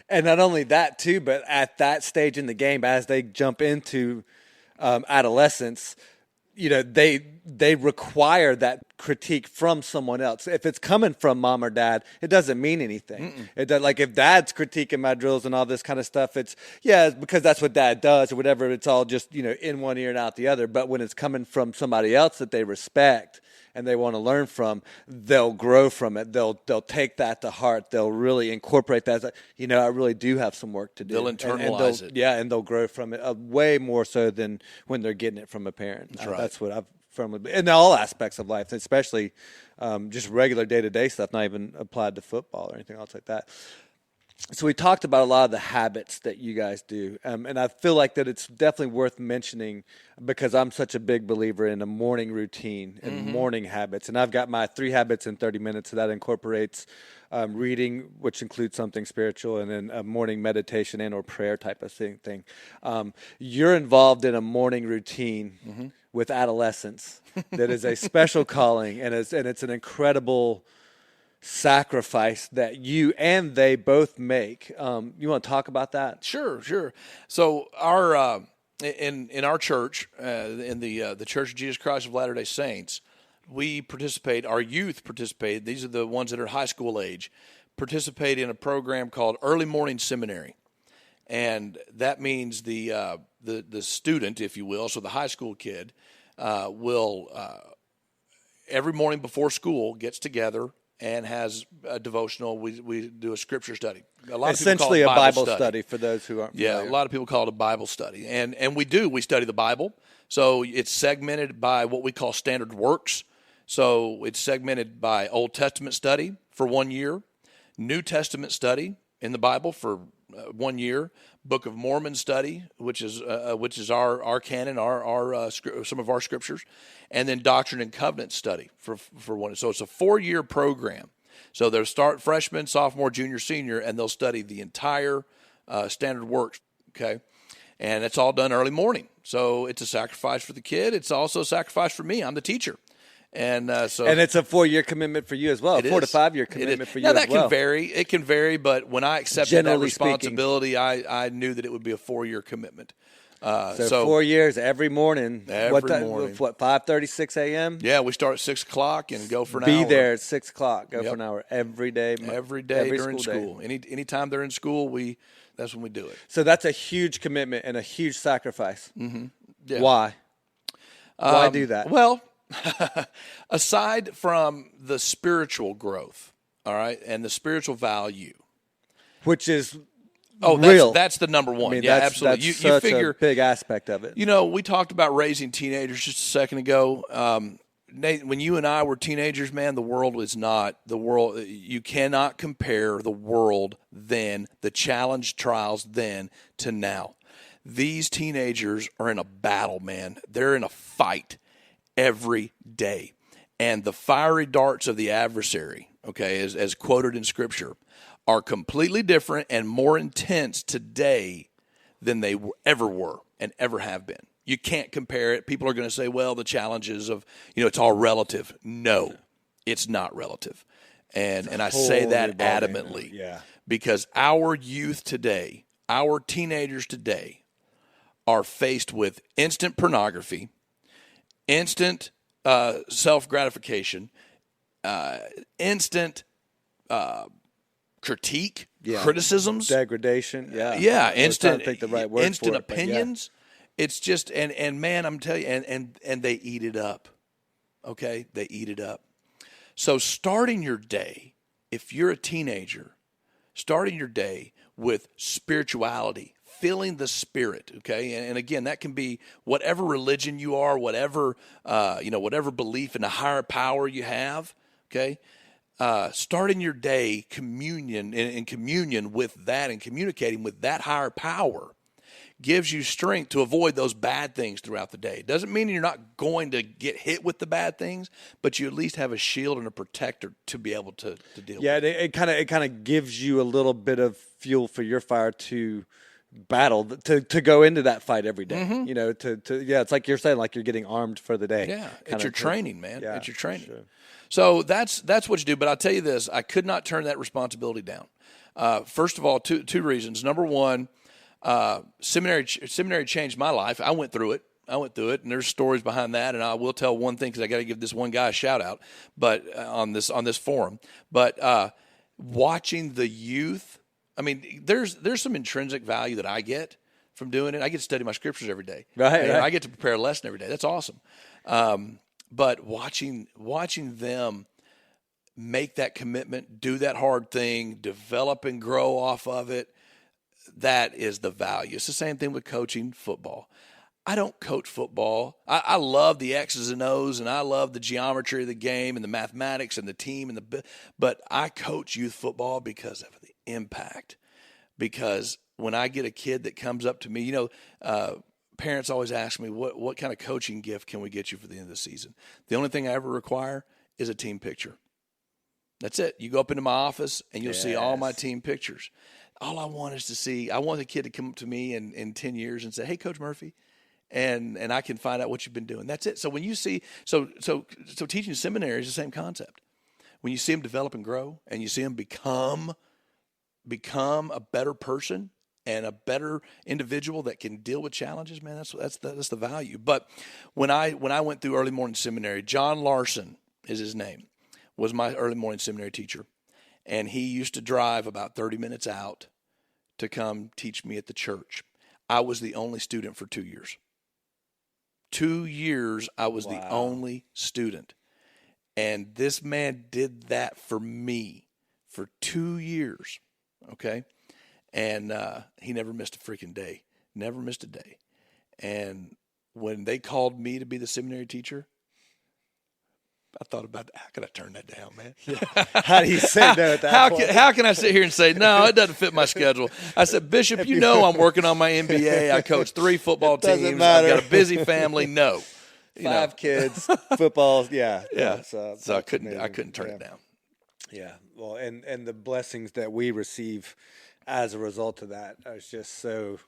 And not only that, too, but at that stage in the game, as they jump into adolescence, they require that critique from someone else. If it's coming from mom or dad, it doesn't mean anything. It does, like if dad's critiquing my drills and all this kind of stuff, it's because that's what dad does or whatever. It's all just in one ear and out the other. But when it's coming from somebody else that they respect and they want to learn from, they'll grow from it. They'll take that to heart. They'll really incorporate that. I really do have some work to do. They'll internalize it. Yeah, and they'll grow from it way more so than when they're getting it from a parent. That's right. That's what I've firmly, in all aspects of life, especially just regular day-to-day stuff, not even applied to football or anything else like that. So we talked about a lot of the habits that you guys do, and I feel like that it's definitely worth mentioning because I'm such a big believer in a morning routine and morning habits. And I've got my 3 habits in 30 minutes, so that incorporates reading, which includes something spiritual, and then a morning meditation and or prayer type of thing. You're involved in a morning routine with adolescents that is a special calling, and it's an incredible sacrifice that you and they both make. You want to talk about that? Sure. So our in our church, in the Church of Jesus Christ of Latter-day Saints, we participate. Our youth participate. These are the ones that are high school age. Participate in a program called Early Morning Seminary, And that means the student, if you will, so the high school kid, will every morning before school gets together and has a devotional. We do a scripture study. A lot Essentially of people call it a Bible study for those who aren't familiar. Yeah, a lot of people call it a Bible study. And we study the Bible. So it's segmented by what we call standard works. So it's segmented by Old Testament study for 1 year, New Testament study in the Bible for 1 year, Book of Mormon study, which is our canon, some of our scriptures, and then Doctrine and Covenant study for 1. So it's a 4-year program. So they'll start freshman, sophomore, junior, senior, and they'll study the entire standard works. Okay, and it's all done early morning. So it's a sacrifice for the kid. It's also a sacrifice for me. I'm the teacher. And it's a 4-year commitment for you as well. 4 to 5 year commitment for you as well. Now that can vary. It can vary, but when I accepted Generally that responsibility, I knew that it would be a 4-year commitment. So 4 years every morning. Morning. What 5:30, 6 a.m.? Yeah, we start at 6 o'clock and go for an hour. Be there at 6 o'clock. Go for an hour every day. Every day during school. Anytime they're in school, that's when we do it. So that's a huge commitment and a huge sacrifice. Mm-hmm. Yeah. Why? Why do that? Well, aside from the spiritual growth, all right, and the spiritual value, which is real. That's the number one. I mean, yeah, that's, absolutely. That's you such figure a big aspect of it. You know, we talked about raising teenagers just a second ago. Nate, when you and I were teenagers, man, the world was not the world. You cannot compare the world then, the challenge trials then to now. These teenagers are in a battle, man. They're in a fight every day. And the fiery darts of the adversary, okay, as quoted in Scripture, are completely different and more intense today than they ever were and ever have been. You can't compare it. People are going to say, well, the challenges of, it's all relative. No, it's not relative. And I say that adamantly. Yeah. Because our youth today, our teenagers today are faced with instant pornography, instant self-gratification, instant critique, criticisms, degradation, instant, think the right word instant for it, opinions. It's just and man, I'm telling you, and they eat it up. Okay, they eat it up. So starting your day, if you're a teenager, starting your day with spirituality, feeling the Spirit, okay? And again, that can be whatever religion you are, whatever whatever belief in a higher power you have, okay? Starting your day in communion with that and communicating with that higher power gives you strength to avoid those bad things throughout the day. It doesn't mean you're not going to get hit with the bad things, but you at least have a shield and a protector to be able to deal with. Yeah, it kind of gives you a little bit of fuel for your fire to battle, to go into that fight every day. Mm-hmm. It's like you're saying, like you're getting armed for the day. Yeah, it's your training, man. Yeah, it's your training. Sure. So that's what you do. But I'll tell you this, I could not turn that responsibility down. First of all, two reasons. Number one, seminary changed my life. I went through it, and there's stories behind that. And I will tell one thing because I got to give this one guy a shout out, but on this forum. But watching the youth, I mean, there's some intrinsic value that I get from doing it. I get to study my scriptures every day. Right. I get to prepare a lesson every day. That's awesome. But watching them make that commitment, do that hard thing, develop and grow off of it, that is the value. It's the same thing with coaching football. I don't coach football. I love the X's and O's, and I love the geometry of the game and the mathematics and the team but I coach youth football because of the impact. Because when I get a kid that comes up to me, parents always ask me, what kind of coaching gift can we get you for the end of the season? The only thing I ever require is a team picture. That's it. You go up into my office and you'll see all my team pictures. All I want is to see, I want a kid to come up to me in 10 years and say, hey, Coach Murphy, and I can find out what you've been doing. That's it. So when you see, so teaching seminary is the same concept. When you see them develop and grow and you see them become a better person and a better individual that can deal with challenges, man, that's the value. But when I went through early morning seminary, John Larson is his name, was my early morning seminary teacher. And he used to drive about 30 minutes out to come teach me at the church. I was the only student for 2 years. 2 years, I was the only student. And this man did that for me for 2 years, okay? And he never missed a freaking day. Never missed a day. And when they called me to be the seminary teacher, I thought about how can I turn that down, man? How do you say no at that point? How can I sit here and say, no, it doesn't fit my schedule? I said, Bishop, you know I'm working on my MBA. I coach 3 football teams. Matter. I've got a busy family. No. 5 kids, football, yeah. Yeah. So I couldn't turn it down. Yeah. Well, and the blessings that we receive as a result of that is just so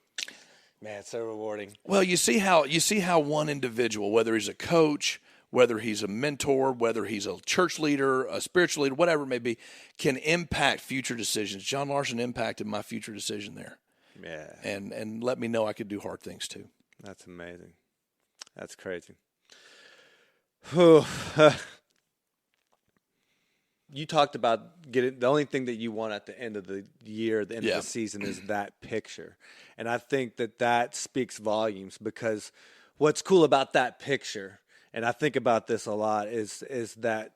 rewarding. Well, you see how one individual, whether he's a coach, whether he's a mentor, whether he's a church leader, a spiritual leader, whatever it may be, can impact future decisions. John Larson impacted my future decision there. Yeah. And let me know I could do hard things too. That's amazing. That's crazy. Whew. You talked about getting the only thing that you want at the end of the year, the end of the season, is that picture. And I think that speaks volumes, because what's cool about that picture, and I think about this a lot, is that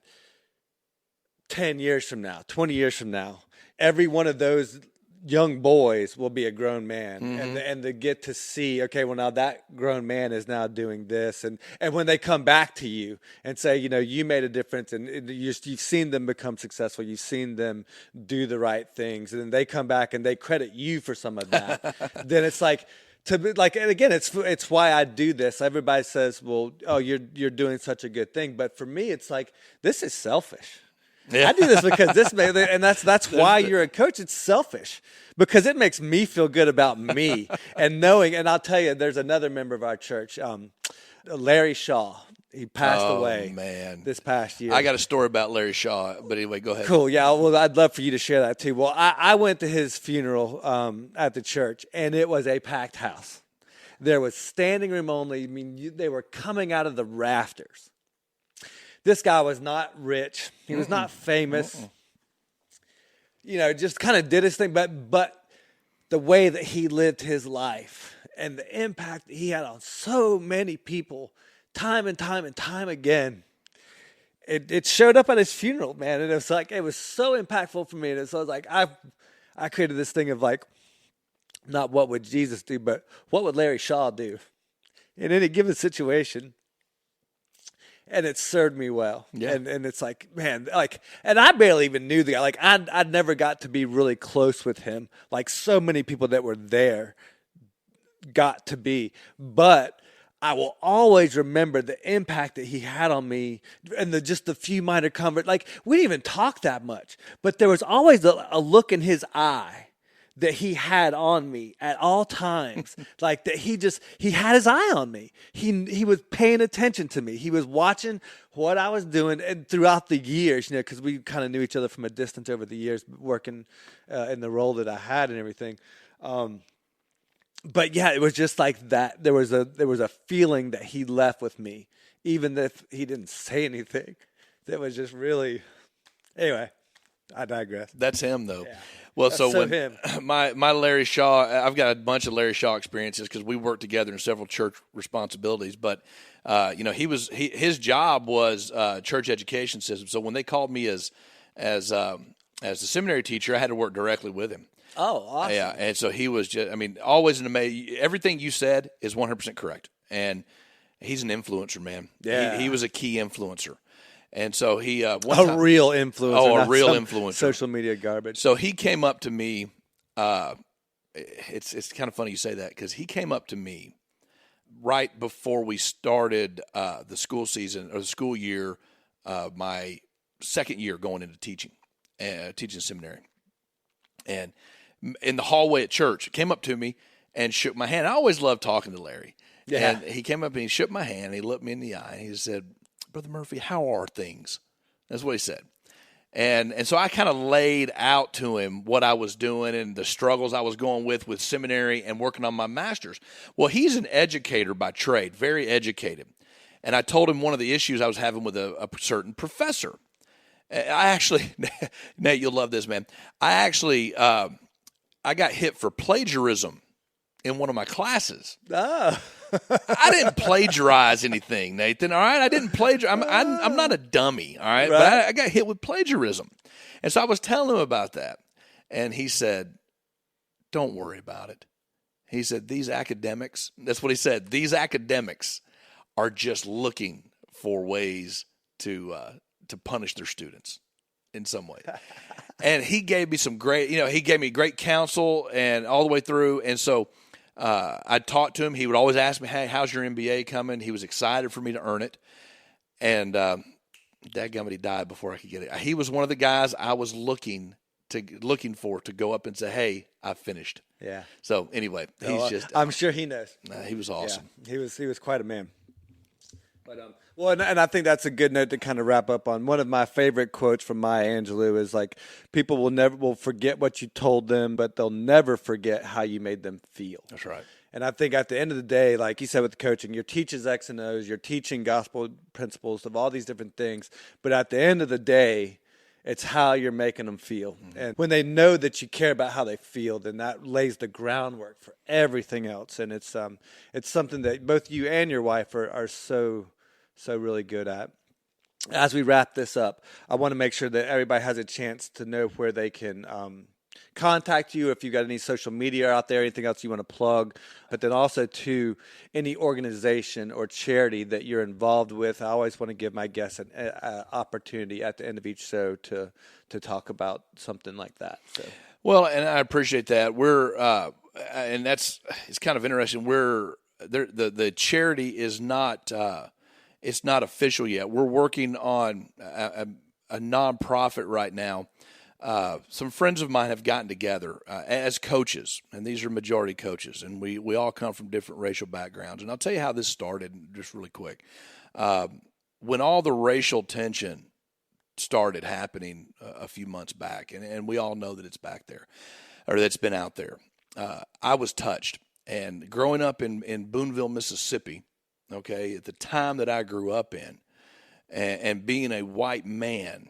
10 years from now, 20 years from now, every one of those young boys will be a grown man, and to get to see, okay, well, now that grown man is now doing this, and when they come back to you and say, you made a difference, and you've seen them become successful, you've seen them do the right things, and then they come back and they credit you for some of that, then it's like, to be like, and again, it's why I do this. Everybody says, well, oh, you're doing such a good thing, but for me, it's like, this is selfish. Yeah. I do this because this man, and that's why you're a coach. It's selfish, because it makes me feel good about me and knowing. And I'll tell you, there's another member of our church, Larry Shaw. He passed away this past year. I got a story about Larry Shaw, but anyway, go ahead. Cool. Yeah. Well, I'd love for you to share that too. Well, I went to his funeral at the church, and it was a packed house. There was standing room only. I mean, they were coming out of the rafters. This guy was not rich. He was not famous. Just kind of did his thing. But the way that he lived his life and the impact that he had on so many people, time and time and time again, it showed up at his funeral, man. And it was so impactful for me. And so I was like, I created this thing of like, not what would Jesus do, but what would Larry Shaw do in any given situation? And it served me well. Yeah. And it's like, man, like, and I barely even knew the guy. Like, I'd never got to be really close with him. Like, so many people that were there got to be. But I will always remember the impact that he had on me, and just the few minor like, we didn't even talk that much. But there was always a look in his eye that he had on me at all times. Like that he had his eye on me. He was paying attention to me. He was watching what I was doing, and throughout the years, because we kind of knew each other from a distance over the years, working in the role that I had and everything. But yeah, it was just like that. There was a feeling that he left with me, even if he didn't say anything. That was just really, anyway, I digress. That's him though. Yeah. Well, so when him. my Larry Shaw, I've got a bunch of Larry Shaw experiences because we worked together in several church responsibilities. But his job was church education system. So when they called me as a seminary teacher, I had to work directly with him. Oh, awesome! Yeah, and so he was just, always an amazing. Everything you said is 100% correct, and he's an influencer, man. Yeah, he was a key influencer. And so he real influencer. Oh, a real influencer. Social media garbage. So he came up to me. It's kind of funny you say that, because he came up to me right before we started the school season or the school year, my second year going into teaching seminary, and in the hallway at church, came up to me and shook my hand. I always loved talking to Larry. Yeah. And he came up and he shook my hand. And he looked me in the eye and he said, "Brother Murphy, how are things?" That's what he said. And so I kind of laid out to him what I was doing and the struggles I was going with seminary and working on my master's. Well, he's an educator by trade, very educated. And I told him one of the issues I was having with a certain professor. I actually, Nate, you'll love this, man. I actually I got hit for plagiarism in one of my classes. Oh. I didn't plagiarize anything, Nathan. All right, I didn't plagiarize. I'm not a dummy. All right, but I got hit with plagiarism, and so I was telling him about that, and he said, "Don't worry about it." He said, "These academics." That's what he said. These academics are just looking for ways to punish their students in some way. And he gave me some great, he gave me great counsel and all the way through. And so I talked to him. He would always ask me, "Hey, how's your MBA coming?" He was excited for me to earn it. And dadgummit, he died before I could get it. He was one of the guys I was looking for to go up and say, "Hey, I finished." Yeah. So anyway, I'm sure he knows. He was awesome. Yeah, he was quite a man. But well, and I think that's a good note to kind of wrap up on. One of my favorite quotes from Maya Angelou is like, people will forget what you told them, but they'll never forget how you made them feel. That's right. And I think at the end of the day, like you said with coaching, you're teaching X and O's, you're teaching gospel principles of all these different things. But at the end of the day, it's how you're making them feel. Mm-hmm. And when they know that you care about how they feel, then that lays the groundwork for everything else. And it's something that both you and your wife are so really good at. As we wrap this up, I want to make sure that everybody has a chance to know where they can contact you, if you've got any social media out there, anything else you want to plug, but then also to any organization or charity that you're involved with. I always want to give my guests an opportunity at the end of each show to talk about something like that. So. Well, and I appreciate that. We're and it's kind of interesting. The charity is not it's not official yet. We're working on a nonprofit right now. Some friends of mine have gotten together as coaches, and these are majority coaches, and we all come from different racial backgrounds. And I'll tell you how this started just really quick. When all the racial tension started happening a few months back, and we all know that it's back there, or that's been out there, I was touched. And growing up in Boonville, Mississippi, okay, at the time that I grew up in, and being a white man,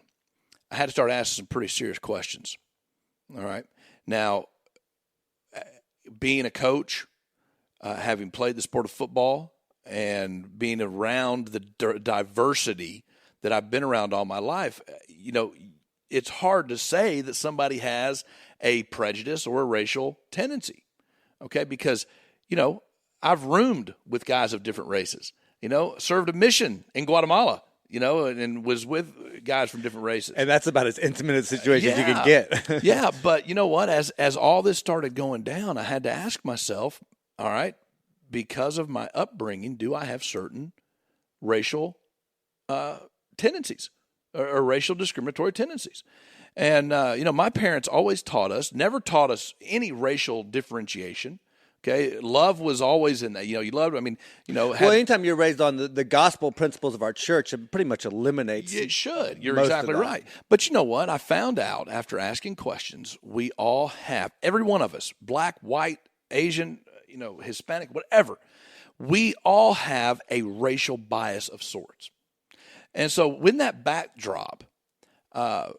I had to start asking some pretty serious questions. All right. Now, being a coach, having played the sport of football, and being around the diversity that I've been around all my life, it's hard to say that somebody has a prejudice or a racial tendency. Okay, because, I've roomed with guys of different races, served a mission in Guatemala, and was with guys from different races. And that's about as intimate a situation as you can get. Yeah, but you know what? As all this started going down, I had to ask myself, all right, because of my upbringing, do I have certain racial tendencies or racial discriminatory tendencies? And, my parents always never taught us any racial differentiation. Okay, love was always in that. You loved. Well, anytime you're raised on the gospel principles of our church, it pretty much eliminates. It should. You're exactly right. But you know what? I found out after asking questions, we all have, every one of us, black, white, Asian, Hispanic, whatever. We all have a racial bias of sorts. And so, when that backdrop, I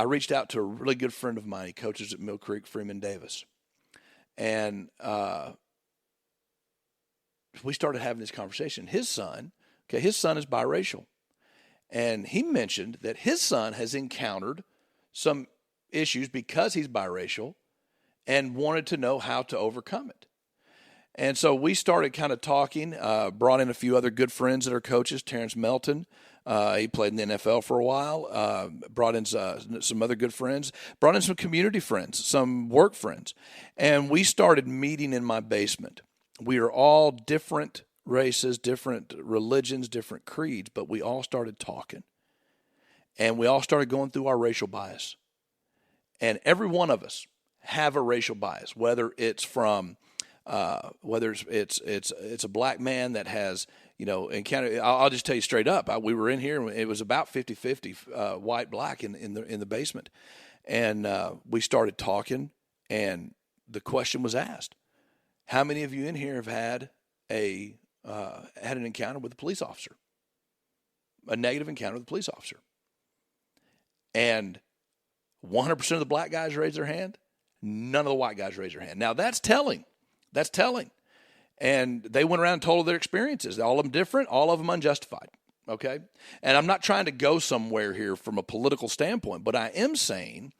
reached out to a really good friend of mine. He coaches at Mill Creek, Freeman Davis. And we started having this conversation. His son is biracial. And he mentioned that his son has encountered some issues because he's biracial and wanted to know how to overcome it. And so we started kind of talking, brought in a few other good friends that are coaches, Terrence Melton. He played in the NFL for a while, brought in some other good friends, brought in some community friends, some work friends. And we started meeting in my basement. We are all different races, different religions, different creeds, but we all started talking. And we all started going through our racial bias. And every one of us have a racial bias, whether it's from whether it's a black man that has, encountered. I'll just tell you straight up. We were in here, and it was about 50-50 white, black in the basement, and we started talking, and the question was asked: how many of you in here have had an encounter with a police officer, a negative encounter with a police officer? And 100% of the black guys raised their hand. None of the white guys raised their hand. Now, that's telling. That's telling. And they went around and told their experiences. All of them different, all of them unjustified, okay? And I'm not trying to go somewhere here from a political standpoint, but I am saying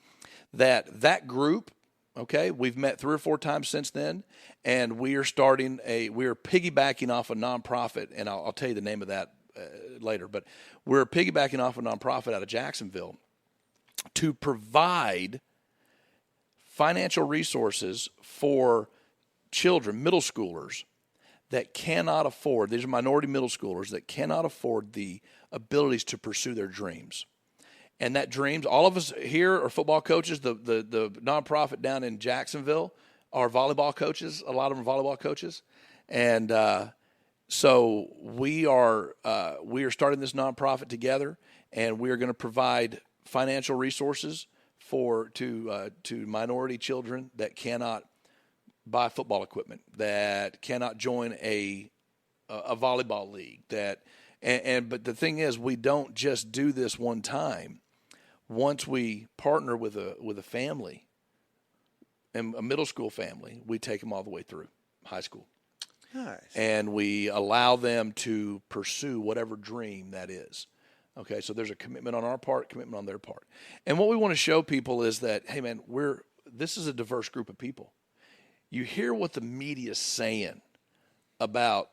that group, okay, we've met 3 or 4 times since then, and we are piggybacking off a nonprofit, and I'll tell you the name of that later, but we're piggybacking off a nonprofit out of Jacksonville to provide financial resources for children, middle schoolers, that cannot afford, these are minority middle schoolers that cannot afford the abilities to pursue their dreams. And that dreams, all of us here are football coaches. The nonprofit down in Jacksonville are volleyball coaches. A lot of them are volleyball coaches. And so we are starting this nonprofit together, and we are going to provide financial resources to minority children that cannot buy football equipment, that cannot join a volleyball league. But the thing is, we don't just do this one time. Once we partner with a family, and a middle school family, we take them all the way through high school. Nice. And we allow them to pursue whatever dream that is. Okay, so there's a commitment on our part, commitment on their part. And what we want to show people is that, hey, man, this is a diverse group of people. You hear what the media is saying about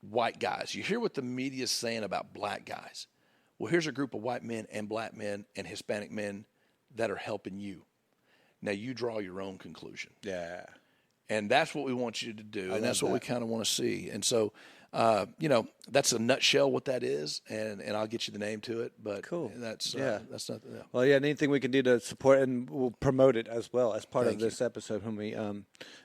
white guys. You hear what the media is saying about black guys. Well, here's a group of white men and black men and Hispanic men that are helping you. Now, you draw your own conclusion. Yeah. And that's what we want you to do, and that's what we kind of want to see. And so, that's a nutshell what that is, and I'll get you the name to it. But cool. That's not. Yeah. Well, yeah. Anything we can do to support, and we'll promote it as well as part Thank of this episode when we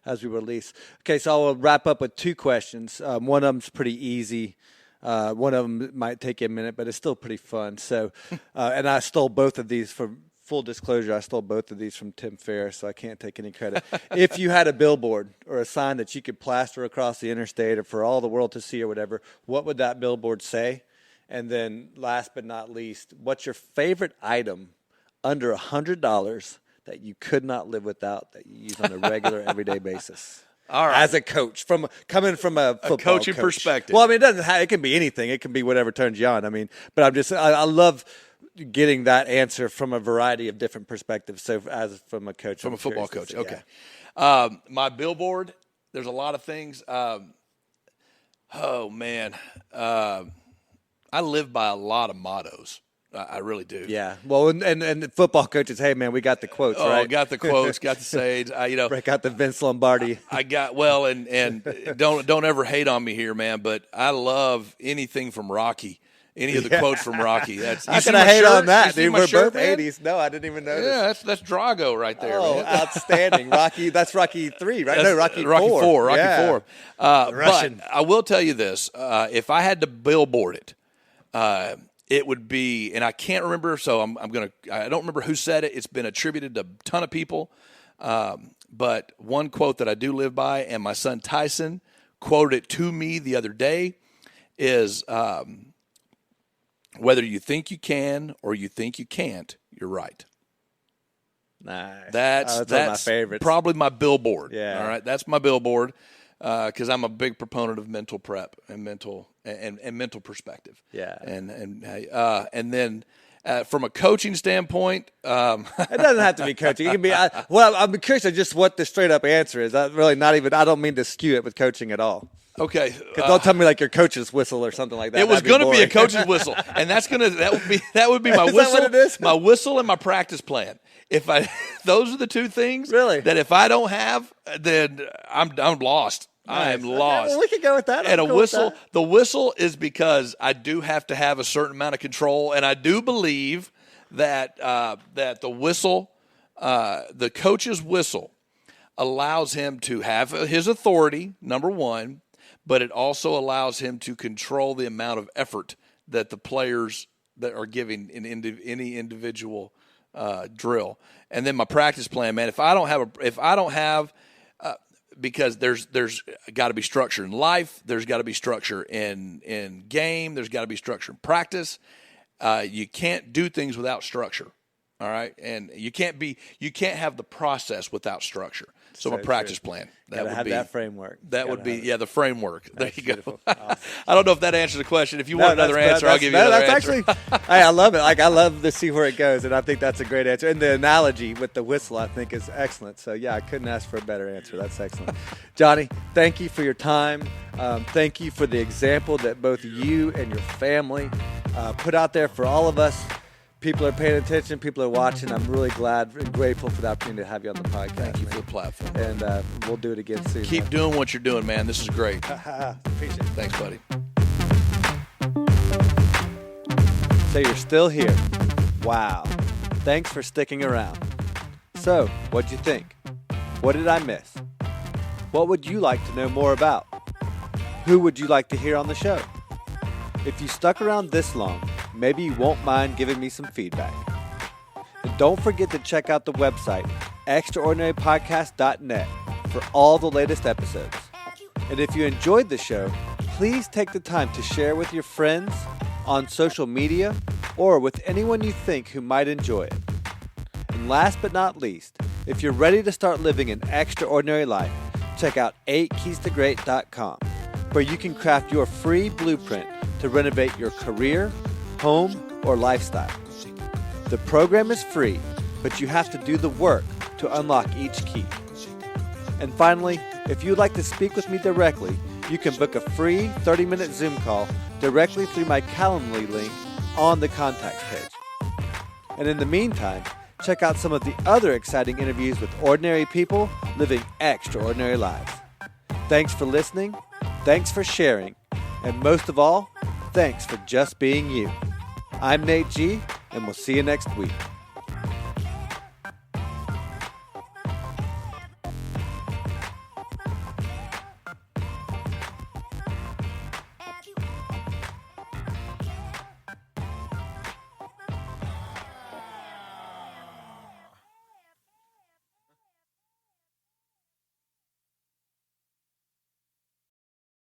as we release. Okay, so I'll wrap up with 2 questions. One of them's pretty easy. One of them might take you a minute, but it's still pretty fun. So, and I stole both of these from. Full disclosure, I stole both of these from Tim Ferriss, so I can't take any credit. If you had a billboard or a sign that you could plaster across the interstate or for all the world to see or whatever, what would that billboard say? And then last but not least, what's your favorite item under $100 that you could not live without that you use on a regular, everyday basis? All right. As a coach, coming from a football coaching coach perspective. Well, I mean, it can be anything. It can be whatever turns you on. I mean, but I love getting that answer from a variety of different perspectives. So from a coach, from a football coach. Yeah. Okay. My billboard, there's a lot of things. Oh man. I live by a lot of mottos. I really do. Yeah. Well, and football coaches, hey man, we got the quotes, right? Got the quotes, got the sayings. Break out the Vince Lombardi. And don't ever hate on me here, man, but I love anything from Rocky. Any of the quotes from Rocky. How can I hate on that, dude? We're both 80s. No, I didn't even notice. Yeah, that's Drago right there. Oh, man. Outstanding. Rocky, that's Rocky 3, right? No, Rocky 4. Rocky 4. Russian. But I will tell you this. If I had to billboard it, it would be, and I can't remember, so I don't remember who said it. It's been attributed to a ton of people. But one quote that I do live by, and my son Tyson quoted it to me the other day, is whether you think you can or you think you can't, you're right. Nice. That's one of my favorites. Probably my billboard. Yeah. All right. That's my billboard because I'm a big proponent of mental prep and mental perspective. Yeah. And then from a coaching standpoint, it doesn't have to be coaching. It can be. I'm curious of just what the straight up answer is. I don't mean to skew it with coaching at all. Okay. Don't tell me like your coach's whistle or something like that. It was going to be a coach's whistle, and that would be my Is whistle. That what it is? My whistle and my practice plan. Those are the 2 things. Really? That if I don't have, then I'm lost. Nice. I am lost. Okay, well, we can go with that. And the whistle is because I do have to have a certain amount of control, and I do believe that the whistle, the coach's whistle, allows him to have his authority. Number one. But it also allows him to control the amount of effort that the players that are giving in any individual drill. And then my practice plan, man. If I don't have, because there's got to be structure in life. There's got to be structure in game. There's got to be structure in practice. You can't do things without structure. All right, and you can't have the process without structure. So, So a practice true. plan Gotta have that framework. That Gotta would be have it. the framework. There That's you go. beautiful. Awesome. I don't know if that answers the question. If you want another that's- answer, I'll give you another answer. That's actually, I love it. Like I love to see where it goes, and I think that's a great answer. And the analogy with the whistle, I think, is excellent. So yeah, I couldn't ask for a better answer. That's excellent, Johnny. Thank you for your time. Thank you for the example that both you and your family put out there for all of us. People are paying attention. People are watching. I'm really glad and grateful for the opportunity to have you on the podcast. Thank you for the platform. And we'll do it again soon. Keep doing what you're doing, man. This is great. Appreciate it. Thanks, buddy. So you're still here. Wow. Thanks for sticking around. So, what'd you think? What did I miss? What would you like to know more about? Who would you like to hear on the show? If you stuck around this long, maybe you won't mind giving me some feedback. And don't forget to check out the website, extraordinarypodcast.net, for all the latest episodes. And if you enjoyed the show, please take the time to share with your friends, on social media, or with anyone you think who might enjoy it. And last but not least, if you're ready to start living an extraordinary life, check out 8keystogreat.com, where you can craft your free blueprint to renovate your career, home, or lifestyle. The program is free, but you have to do the work to unlock each key. And finally, if you'd like to speak with me directly, you can book a free 30-minute Zoom call directly through my Calendly link on the contacts page. And in the meantime, check out some of the other exciting interviews with ordinary people living extraordinary lives. Thanks for listening, thanks for sharing, and most of all, thanks for just being you. I'm Nate G, and we'll see you next week.